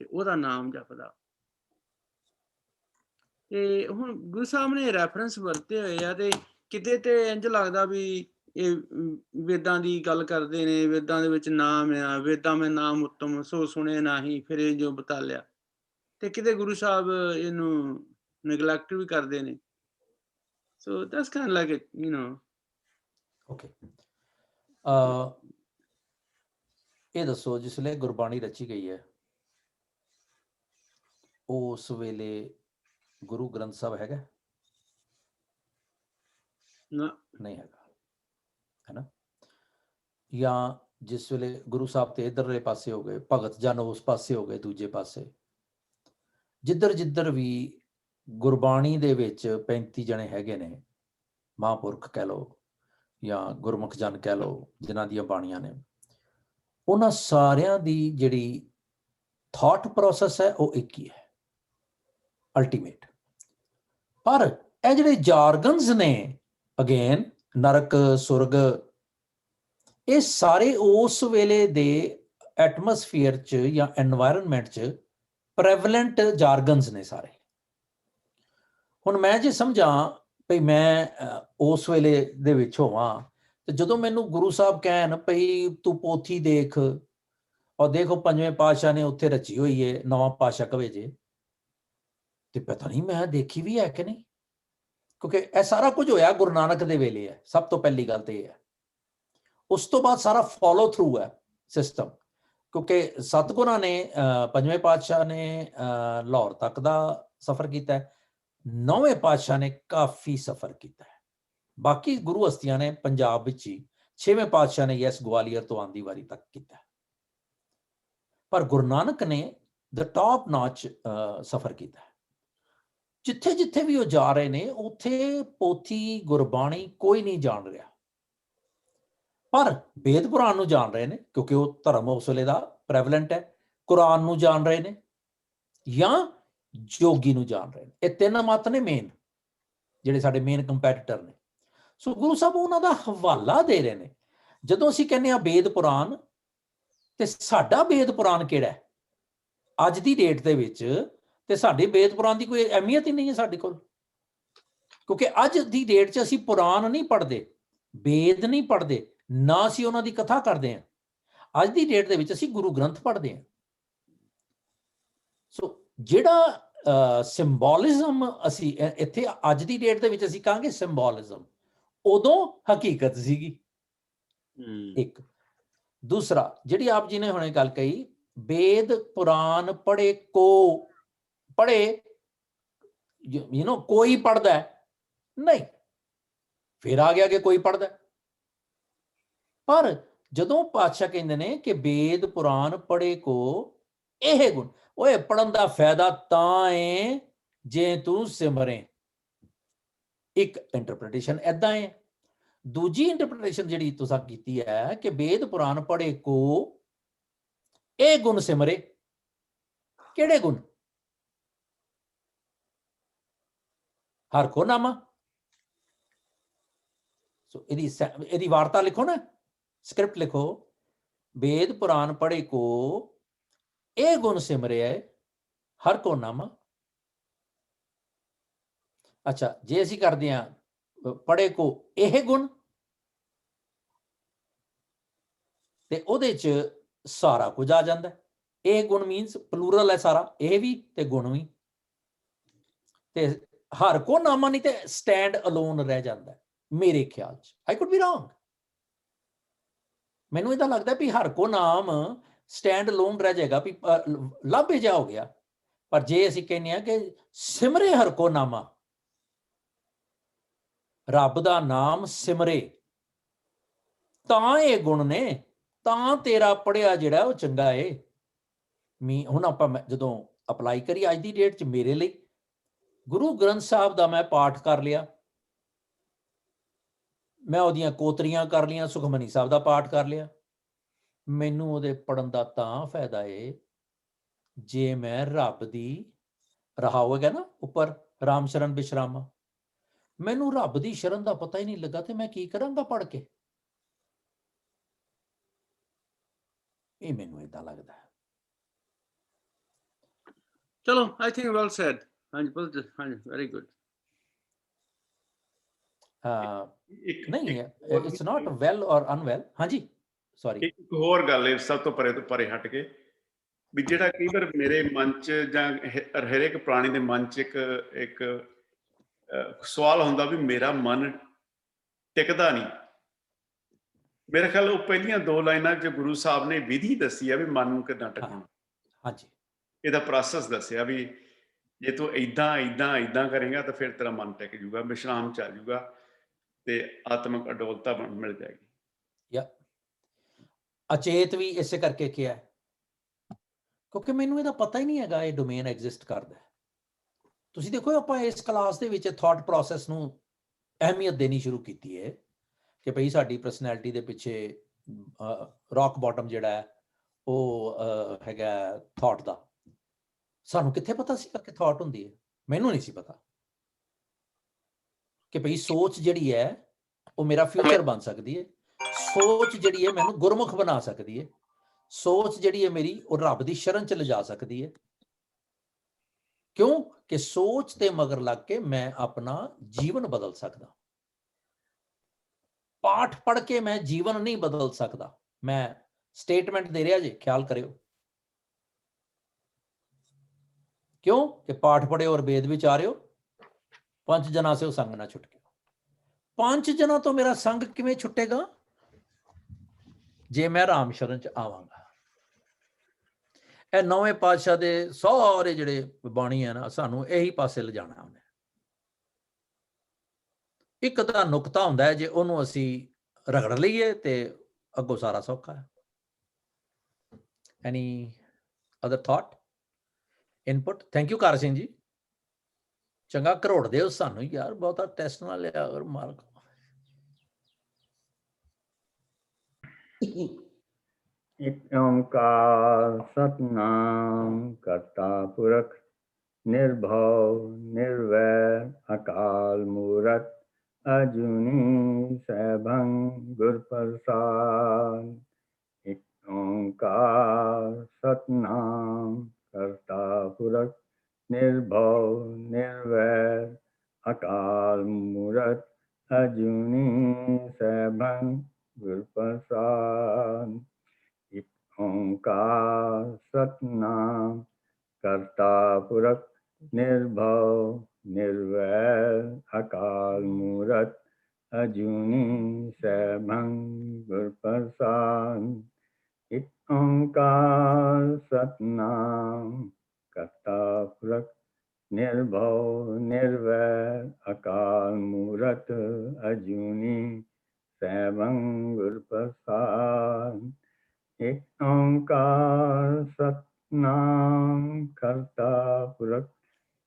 [SPEAKER 6] ਤੇ ਉਹਦਾ ਨਾਮ ਜਪਦਾ। ਤੇ ਹੁਣ ਗੁਰੂ ਸਾਹਿਬ ਨੇ ਰੈਫਰੈਂਸ ਵਰਤੇ ਹੋਏ ਆ ਤੇ ਕਿਤੇ ਤੇ ਇੰਝ ਲੱਗਦਾ ਵੀ ਇਹ ਵੇਦਾਂ ਦੀ ਗੱਲ ਕਰਦੇ ਨੇ, ਵੇਦਾਂ ਦੇ ਵਿੱਚ ਨਾਮ ਆ, ਵੇਦਾਂ ਮੈਂ ਨਾਮ ਉੱਤਮ ਸੋ ਸੁਣੇ ਨਾਹੀ ਫਿਰ ਇਹ ਜੋ ਬਤਾਲਿਆ, ਤੇ ਕਿਤੇ ਗੁਰੂ ਸਾਹਿਬ ਇਹਨੂੰ ਨੈਗਲੈਕਟ ਵੀ ਕਰਦੇ ਨੇ। So that's kind like it, you know.
[SPEAKER 2] Okay, ਇਹ ਦੱਸੋ ਜਿਸ ਵੇਲੇ ਗੁਰਬਾਣੀ ਰਚੀ ਗਈ ਹੈ ਉਸ ਵੇਲੇ ਗੁਰੂ ਗ੍ਰੰਥ ਸਾਹਿਬ ਹੈਗਾ? ਨਹੀਂ ਹੈਗਾ, ਹੈ ਨਾ? ਜਾਂ ਜਿਸ ਵੇਲੇ ਗੁਰੂ ਸਾਹਿਬ ਤੇ ਇਧਰਲੇ ਪਾਸੇ ਹੋ ਗਏ, ਭਗਤ ਜਨ ਉਸ ਪਾਸੇ ਹੋ ਗਏ, ਦੂਜੇ ਪਾਸੇ, ਜਿੱਧਰ ਜਿੱਧਰ ਵੀ ਗੁਰਬਾਣੀ ਦੇ ਵਿੱਚ 35 ਜਣੇ ਹੈਗੇ ਨੇ, ਮਹਾਂਪੁਰਖ ਕਹਿ ਲਓ ਜਾਂ ਗੁਰਮੁਖ ਜਨ ਕਹਿ ਲਓ, ਜਿਨ੍ਹਾਂ ਦੀਆਂ ਬਾਣੀਆਂ ਨੇ, ਉਹਨਾਂ ਸਾਰਿਆਂ ਦੀ ਜਿਹੜੀ ਥਾਟ ਪ੍ਰੋਸੈਸ ਹੈ ਉਹ ਇੱਕ ਹੀ ਹੈ, ਅਲਟੀਮੇਟ। ਪਰ ਇਹ ਜਿਹੜੇ ਜਾਰਗਨਸ ਨੇ, ਅਗੇਨ ਨਰਕ ਸੁਰਗ, ਇਹ ਸਾਰੇ ਉਸ ਵੇਲੇ ਦੇ ਐਟਮੋਸਫੀਅਰ 'ਚ ਜਾਂ ਐਨਵਾਇਰਨਮੈਂਟ 'ਚ ਪ੍ਰੈਵਲੈਂਟ ਜਾਰਗਨਸ ਨੇ ਸਾਰੇ। ਹੁਣ ਮੈਂ ਜੇ ਸਮਝਾਂ ਭਈ ਮੈਂ ਉਸ ਵੇਲੇ ਦੇ ਵਿੱਚ ਹੋਵਾਂ, ਤੇ ਜਦੋਂ ਮੈਨੂੰ ਗੁਰੂ ਸਾਹਿਬ ਕਹਿਣ ਭਈ ਤੂੰ ਪੋਥੀ ਦੇਖ, ਔਰ ਦੇਖੋ ਪੰਜਵੇਂ ਪਾਤਸ਼ਾਹ ਨੇ ਉੱਥੇ ਰਚੀ ਹੋਈ ਹੈ, ਨਵਾਂ ਪਾਤਸ਼ਾਹ ਕਵੇ ਜੇ, ਤੇ ਪਤਾ ਨਹੀਂ ਮੈਂ ਦੇਖੀ ਵੀ ਹੈ ਕਿ ਨਹੀਂ, ਕਿਉਂਕਿ ਇਹ ਸਾਰਾ ਕੁਝ ਹੋਇਆ ਗੁਰੂ ਨਾਨਕ ਦੇ ਵੇਲੇ ਹੈ। ਸਭ ਤੋਂ ਪਹਿਲੀ ਗੱਲ ਤੇ ਇਹ ਹੈ। ਉਸ ਤੋਂ ਬਾਅਦ ਸਾਰਾ ਫੋਲੋ ਥਰੂ ਹੈ ਸਿਸਟਮ, ਕਿਉਂਕਿ ਸਤਿਗੁਰਾਂ ਨੇ ਪੰਜਵੇਂ ਪਾਤਸ਼ਾਹ ਨੇ ਲਾਹੌਰ ਤੱਕ ਦਾ ਸਫ਼ਰ ਕੀਤਾ, ਨੌਵੇਂ ਪਾਤਸ਼ਾਹ ਨੇ ਕਾਫੀ ਸਫ਼ਰ ਕੀਤਾ ਹੈ, ਬਾਕੀ ਗੁਰੂ ਹਸਤੀਆਂ ਨੇ ਪੰਜਾਬ ਵਿੱਚ ਹੀ, ਛੇਵੇਂ ਪਾਤਸ਼ਾਹ ਨੇ ਯੈਸ ਗਵਾਲੀਅਰ ਤੋਂ ਆਂਦੀ ਵਾਰੀ ਤੱਕ ਕੀਤਾ, ਪਰ ਗੁਰੂ ਨਾਨਕ ਨੇ ਦ ਟੌਪ ਨਾਚ ਸਫ਼ਰ ਕੀਤਾ। ਜਿੱਥੇ ਜਿੱਥੇ ਵੀ ਉਹ ਜਾ ਰਹੇ ਨੇ ਉੱਥੇ ਪੋਥੀ ਗੁਰਬਾਣੀ ਕੋਈ ਨਹੀਂ ਜਾਣ ਰਿਹਾ, ਪਰ ਵੇਦ ਪੁਰਾਣ ਨੂੰ ਜਾਣ ਰਹੇ ਨੇ, ਕਿਉਂਕਿ ਉਹ ਧਰਮ ਉਸ ਵੇਲੇ ਦਾ ਪ੍ਰੈਵਲੈਂਟ ਹੈ। ਕੁਰਾਨ ਨੂੰ ਜਾਣ ਰਹੇ ਨੇ ਜਾਂ ਜੋਗੀ ਨੂੰ ਜਾਣ ਰਹੇ ਨੇ। ਇਹ ਤਿੰਨ ਮੱਤ ਨੇ ਮੇਨ, ਜਿਹੜੇ ਸਾਡੇ ਮੇਨ ਕੰਪੈਟੀਟਰ ਨੇ। ਸੋ ਗੁਰੂ ਸਾਹਿਬ ਉਹਨਾਂ ਦਾ ਹਵਾਲਾ ਦੇ ਰਹੇ ਨੇ। ਜਦੋਂ ਅਸੀਂ ਕਹਿੰਦੇ ਹਾਂ ਵੇਦ ਪੁਰਾਣ, ਤੇ ਸਾਡਾ ਵੇਦ ਪੁਰਾਣ ਕਿਹੜਾ ਹੈ ਅੱਜ ਦੀ ਡੇਟ ਦੇ ਵਿੱਚ? ਤੇ ਸਾਡੇ ਵੇਦ ਪੁਰਾਣ ਦੀ ਕੋਈ ਅਹਿਮੀਅਤ ਹੀ ਨਹੀਂ ਹੈ ਸਾਡੇ ਕੋਲ, ਕਿਉਂਕਿ ਅੱਜ ਦੀ ਡੇਟ 'ਚ ਅਸੀਂ ਪੁਰਾਣ ਨਹੀਂ ਪੜ੍ਹਦੇ, ਵੇਦ ਨਹੀਂ ਪੜ੍ਹਦੇ, ਨਾ ਅਸੀਂ ਉਹਨਾਂ ਦੀ ਕਥਾ ਕਰਦੇ ਹਾਂ। ਅੱਜ ਦੀ ਡੇਟ ਦੇ ਵਿੱਚ ਅਸੀਂ ਗੁਰੂ ਗ੍ਰੰਥ ਪੜ੍ਹਦੇ ਹਾਂ। ਸੋ ਜਿਹੜਾ ਸਿੰਬੋਲਿਜ਼ਮ ਅਸੀਂ ਇੱਥੇ ਅੱਜ ਦੀ ਡੇਟ ਦੇ ਵਿੱਚ ਅਸੀਂ ਕਹਾਂਗੇ ਸਿੰਬੋਲਿਜ਼ਮ, ਉਦੋਂ ਹਕੀਕਤ ਸੀਗੀ। ਇੱਕ ਦੂਸਰਾ, ਜਿਹੜੀ ਆਪ ਜੀ ਨੇ ਹੁਣੇ ਗੱਲ ਕਹੀ, ਵੇਦ ਪੁਰਾਣ ਪੜ੍ਹੇ ਕੋ ਪੜ੍ਹੇ, ਕੋਈ ਪੜ੍ਹਦਾ ਨਹੀਂ, ਫਿਰ ਆ ਗਿਆ ਕਿ ਕੋਈ ਪੜ੍ਹਦਾ। ਪਰ ਜਦੋਂ ਪਾਤਸ਼ਾਹ ਕਹਿੰਦੇ ਨੇ ਕਿ ਵੇਦ ਪੁਰਾਣ ਪੜ੍ਹੇ ਕੋ ਇਹ ਗੁਣ, ਓਏ ਪੜ੍ਹਨ ਦਾ ਫਾਇਦਾ ਤਾਂ ਹੈ ਜੇ ਤੂੰ ਸਿਮਰੇ। ਇੱਕ ਇੰਟਰਪ੍ਰੀਟੇਸ਼ਨ ਏਦਾਂ ਹੈ। ਦੂਜੀ ਇੰਟਰਪ੍ਰੀਟੇਸ਼ਨ ਜਿਹੜੀ ਤੁਸੀਂ ਕੀਤੀ ਹੈ ਕਿ ਵੇਦ ਪੁਰਾਣ ਪੜ੍ਹੇ ਕੋ ਇਹ ਗੁਣ ਸਿਮਰੇ। ਕਿਹੜੇ ਗੁਣ? ਹਰ ਕੋ ਨਾਮਾ। ਸੋ ਇਹਦੀ ਵਾਰਤਾ ਲਿਖੋ ਨਾ, ਸਕ੍ਰਿਪਟ ਲਿਖੋ, ਵੇਦ ਪੁਰਾਣ ਪੜ੍ਹੇ ਕੋ ਇਹ ਗੁਣ ਸਿਮਰਿਆ ਹਰ ਕੋ ਨਾਮਾ। ਅੱਛਾ, ਜੇ ਅਸੀਂ ਕਰਦੇ ਹਾਂ ਪੜ੍ਹੇ ਕੋ ਇਹ ਗੁਣ, ਤੇ ਉਹਦੇ ਚ ਸਾਰਾ ਕੁਝ ਆ ਜਾਂਦਾ। ਇਹ ਗੁਣ ਮੀਨਸ ਪਲੂਰਲ ਹੈ ਸਾਰਾ, ਇਹ ਵੀ ਤੇ ਗੁਣ ਵੀ। ਤੇ ਹਰ ਕੋ ਨਾਮਾ ਨਹੀਂ ਤੇ ਸਟੈਂਡ ਅਲੋਨ ਰਹਿ ਜਾਂਦਾ ਮੇਰੇ ਖਿਆਲ ਚ। I could be wrong. ਮੈਨੂੰ ਇਹਦਾ ਲੱਗਦਾ ਵੀ ਹਰ ਕੋ ਨਾਮ ਸਟੈਂਡ ਅਲੋਨ ਰਹਿ ਜਾਏਗਾ, ਵੀ ਲੱਭੇ ਜਾ ਹੋ ਗਿਆ। ਪਰ ਜੇ ਅਸੀਂ ਕਹਿੰਦੇ ਹਾਂ ਕਿ ਸਿਮਰੇ ਹਰ ਕੋ ਨਾਮਾ, ਰੱਬ ਦਾ ਨਾਮ ਸਿਮਰੇ, ਤਾਂ ਇਹ ਗੁਣ ਨੇ, ਤਾਂ ਤੇਰਾ ਪੜ੍ਹਿਆ ਜਿਹੜਾ ਉਹ ਚੰਗਾ ਏ। ਹੁਣ ਆਪਾਂ ਜਦੋਂ ਅਪਲਾਈ ਕਰੀ ਅੱਜ ਦੀ ਡੇਟ 'ਚ ਮੇਰੇ ਲਈ ਗੁਰੂ ਗ੍ਰੰਥ ਸਾਹਿਬ ਦਾ ਮੈਂ ਪਾਠ ਕਰ ਲਿਆ, ਮੈਂ ਉਹਦੀਆਂ ਕੋਤਰੀਆਂ ਕਰ ਲਈਆਂ, ਸੁਖਮਨੀ ਸਾਹਿਬ ਦਾ ਪਾਠ ਕਰ ਲਿਆ, ਮੈਨੂੰ ਉਹਦੇ ਪੜਨ ਦਾ ਤਾਂ ਫਾਇਦਾ ਏ ਜੇ ਮੈਂ ਰੱਬ ਦੀ ਰਹਾ ਹੋਵੇਗਾ ਨਾ ਉੱਪਰ ਰਾਮ ਸ਼ਰਨ ਬਿਸ਼ਰਾਮਾ, ਮੈਨੂੰ ਰੱਬ ਦੀ ਸ਼ਰਨ ਦਾ ਪਤਾ ਹੀ ਨਹੀਂ ਲੱਗਾ ਤੇ ਮੈਂ ਕੀ ਕਰਾਂਗਾ ਪੜ ਕੇ। ਇਹ ਮੈਨੂੰ ਏਦਾਂ ਲੱਗਦਾ ਹੈ।
[SPEAKER 6] ਚਲੋ, I think well said. ਹਾਂਜੀ, ਹਾਂਜੀ, very good.
[SPEAKER 2] ਨਹੀਂ, it's not well or unwell. ਹਾਂਜੀ, sorry.
[SPEAKER 5] ਇੱਕ ਹੋਰ ਗੱਲ ਹੈ ਸਭ ਤੋਂ ਪਰੇ ਹਟ ਕੇ, ਵੀ ਜਿਹੜਾ ਕਈ ਵਾਰ ਮੇਰੇ ਮਨ 'ਚ ਜਾਂ ਹਰੇਕ ਪ੍ਰਾਣੀ ਦੇ ਮਨ 'ਚ ਇੱਕ ਸਵਾਲ ਹੁੰਦਾ ਵੀ ਮੇਰਾ ਮਨ ਟਿਕਦਾ ਨਹੀਂ। ਮੇਰੇ ਖਿਆਲ ਉਹ ਪਹਿਲੀਆਂ 2 ਲਾਈਨਾਂ 'ਚ ਗੁਰੂ ਸਾਹਿਬ ਨੇ ਵਿਧੀ ਦੱਸੀ ਆ ਵੀ ਮਨ ਨੂੰ ਕਿੱਦਾਂ ਟਿਕਾਉਣਾ।
[SPEAKER 2] ਹਾਂਜੀ,
[SPEAKER 5] ਇਹਦਾ ਪ੍ਰੋਸੈਸ ਦੱਸਿਆ ਵੀ ਜੇ ਤੂੰ ਏਦਾਂ ਕਰੇਗਾ ਤਾਂ ਫਿਰ ਤੇਰਾ ਮਨ ਟਿਕ ਜੂਗਾ, ਵਿਸ਼ਰਾਮ ਚ ਆ ਜੂਗਾ ਤੇ ਆਤਮਿਕ ਅਡੋਲਤਾ ਮਿਲ ਜਾਏਗੀ।
[SPEAKER 2] ਅਚੇਤ ਵੀ ਇਸੇ ਕਰਕੇ ਕਿਹਾ ਹੈ ਕਿਉਂਕਿ ਮੈਨੂੰ ਇਹਦਾ ਪਤਾ ਹੀ ਨਹੀਂ ਹੈਗਾ ਇਹ ਡੋਮੇਨ ਐਗਜ਼ਿਸਟ ਕਰਦਾ। ਤੁਸੀਂ ਦੇਖੋ, ਆਪਾਂ ਇਸ ਕਲਾਸ ਦੇ ਵਿੱਚ ਥਾਟ ਪ੍ਰੋਸੈਸ ਨੂੰ ਅਹਿਮੀਅਤ ਦੇਣੀ ਸ਼ੁਰੂ ਕੀਤੀ ਹੈ ਕਿ ਭਈ ਸਾਡੀ ਪਰਸਨੈਲਿਟੀ ਦੇ ਪਿੱਛੇ ਰੌਕ ਬਾਟਮ ਜਿਹੜਾ ਹੈ ਉਹ ਹੈਗਾ ਥਾਟ ਦਾ। ਸਾਨੂੰ ਕਿੱਥੇ ਪਤਾ ਸੀਗਾ ਕਿ ਥਾਟ ਹੁੰਦੀ ਹੈ? ਮੈਨੂੰ ਨਹੀਂ ਸੀ ਪਤਾ ਕਿ ਭਈ ਸੋਚ ਜਿਹੜੀ ਹੈ ਉਹ ਮੇਰਾ ਫਿਊਚਰ ਬਣ ਸਕਦੀ ਹੈ, ਸੋਚ ਜਿਹੜੀ ਹੈ ਮੈਨੂੰ ਗੁਰਮੁਖ ਬਣਾ ਸਕਦੀ ਹੈ, ਸੋਚ ਜਿਹੜੀ ਹੈ ਮੇਰੀ ਉਹ ਰੱਬ ਦੀ ਸ਼ਰਨ ਚ ਲਿਜਾ ਸਕਦੀ ਹੈ। ਕਿਉਂ ਕਿ ਸੋਚ ਤੇ ਮਗਰ ਲੱਗ ਕੇ ਮੈਂ ਆਪਣਾ ਜੀਵਨ ਬਦਲ ਸਕਦਾ। ਪਾਠ ਪੜ੍ਹ ਕੇ ਮੈਂ ਜੀਵਨ ਨਹੀਂ ਬਦਲ ਸਕਦਾ। ਮੈਂ ਸਟੇਟਮੈਂਟ ਦੇ ਰਿਹਾ ਜੀ, ਖਿਆਲ ਕਰਿਓ। क्यों कि पाठ पढ़े और वेद विचार्यो, 5 जना से संग ना छुटके। 5 जना तो मेरा संग किवें छुटेगा जे मैं राम शरण च आवांगा। ਇਹ 9ਵੇਂ ਪਾਤਸ਼ਾਹ ਦੇ ਸਾਰੇ ਜਿਹੜੇ ਬਾਣੀ ਹੈ ਨਾ, ਸਾਨੂੰ ਇਹੀ ਪਾਸੇ ਲਿਜਾਣਾ ਉਹਨੇ। ਇੱਕ ਤਾਂ ਨੁਕਤਾ ਹੁੰਦਾ ਹੈ, ਜੇ ਉਹਨੂੰ ਅਸੀਂ ਰਗੜ ਲਈਏ ਤੇ ਅੱਗੋਂ ਸਾਰਾ ਸੌਖਾ ਹੈ। Any other thought, input? Thank you Kar Singh ji, ਚੰਗਾ ਘਰੋੜਦੇ ਹੋ ਸਾਨੂੰ ਯਾਰ, ਬਹੁਤਾ ਟੈਸਟ ਨਾ ਲਿਆ ਅਗਰ ਮਾਰਕ।
[SPEAKER 3] ਇੱਕ ਓਂਕਾਰ ਸਤਨਾਮ ਕਰਤਾ ਪੁਰਖ ਨਿਰਭਉ ਨਿਰਵੈਰ ਅਕਾਲ ਮੂਰਤ ਅਜੂਨੀ ਸੈਭੰ ਗੁਰ ਪ੍ਰਸਾਦ। ਇੱਕ ਓਂਕਾਰ ਸਤਨਾਮ ਕਰਤਾ ਪੁਰਖ ਨਿਰਭਉ ਨਿਰਵੈਰ ਅਕਾਲ ਮੂਰਤ ਅਜੂਨੀ ਸੈਭੰ ਗੁਰ ਪ੍ਰਸਾਦ। ਇੱਕ ਓਂਕਾਰ ਸਤਨਾਮ ਕਰਤਾ ਪੁਰਖ ਨਿਰਭਉ ਨਿਰਵੈਰ ਅਕਾਲ ਮੂਰਤ ਅਜੂਨੀ ਸੈਭੰ ਗੁਰ ਪ੍ਰਸਾਦ। ਇੱਕ ਓਂਕਾਰ ਸਤਨਾਮ ਕਰਤਾ ਪੁਰਖ ਨਿਰਭਉ ਨਿਰਵੈਰ ਅਕਾਲ ਮੂਰਤ ਅਜੂਨੀ ਸੈਭੰ ਗੁਰ ਪ੍ਰਸਾਦ। ਇੱਕ ਓਂਕਾਰ ਸਤਨਾਮ ਕਰਤਾ ਪੁਰਖ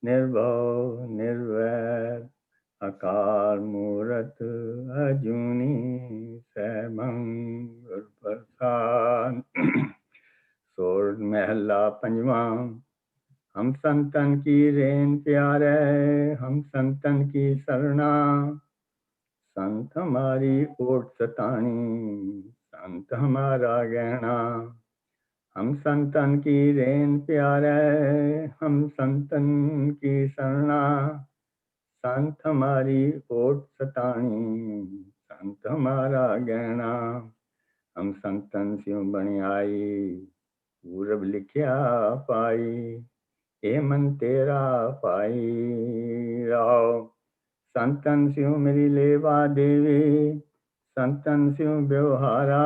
[SPEAKER 3] ਨਿਰਭਉ ਨਿਰਵੈਰ ਅਕਾਲ ਮੂਰਤ ਅਜੂਨੀ ਸੈਭੰ ਗੁਰ ਪ੍ਰਸਾਦ। ਸੋਰਠ ਮਹਿਲਾ ਪੰਜਵਾਂ। हम संतन की रेन प्यारे, हम संतन की सरना, संत हमारी ओट सतानी, संत हमारा गहना। हम संतन की रेन प्यारे, हम संतन की सरना, संत हमारी ओट सतानी, संत हमारा गहना। हम संतन स्यों बन आई, पूरब लिखिया पाई, ए मन तेरा पाई राव। संतन स्यों मेरी लेवा देवी, संतन स्यों व्यवहारा,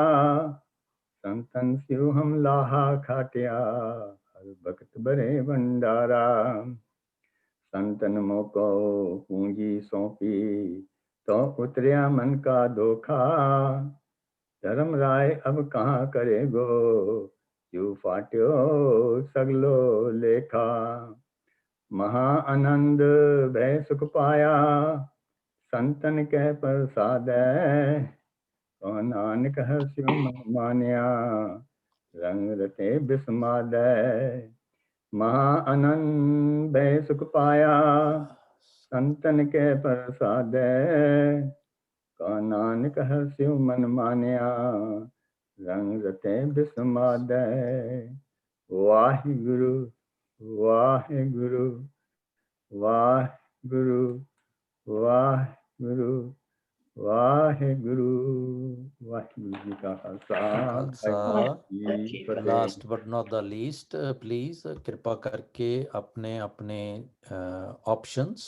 [SPEAKER 3] संतन स्यों हम लाहा खाटिया, हर भक्त बरे भंडारा। संतन मोको पूंजी सौंपी, तो उतरिया मन का धोखा, धर्म राय अब कहाँ करेगो, क्यों फाट्यो सगलो लेखा। महा आनंद भय सुख पाया, संतन के प्रसाद। तो नानक हस्यु मन मानिया, रंग रते बिस्माद। महा आनंद भय सुख पाया, संतन के प्रसाद। का नानक हस्यु मन मानिया, रंग रते बिस्माद। वाहिगुरु वाहिगुरु वाहिगुरु वाहिगुरु वाहिगुरु। वाहिगुरु जी का खालसा, वाहिगुरू जी की फतेह।
[SPEAKER 2] Last but not the least, please कृपा करके अपने अपने ऑप्शंस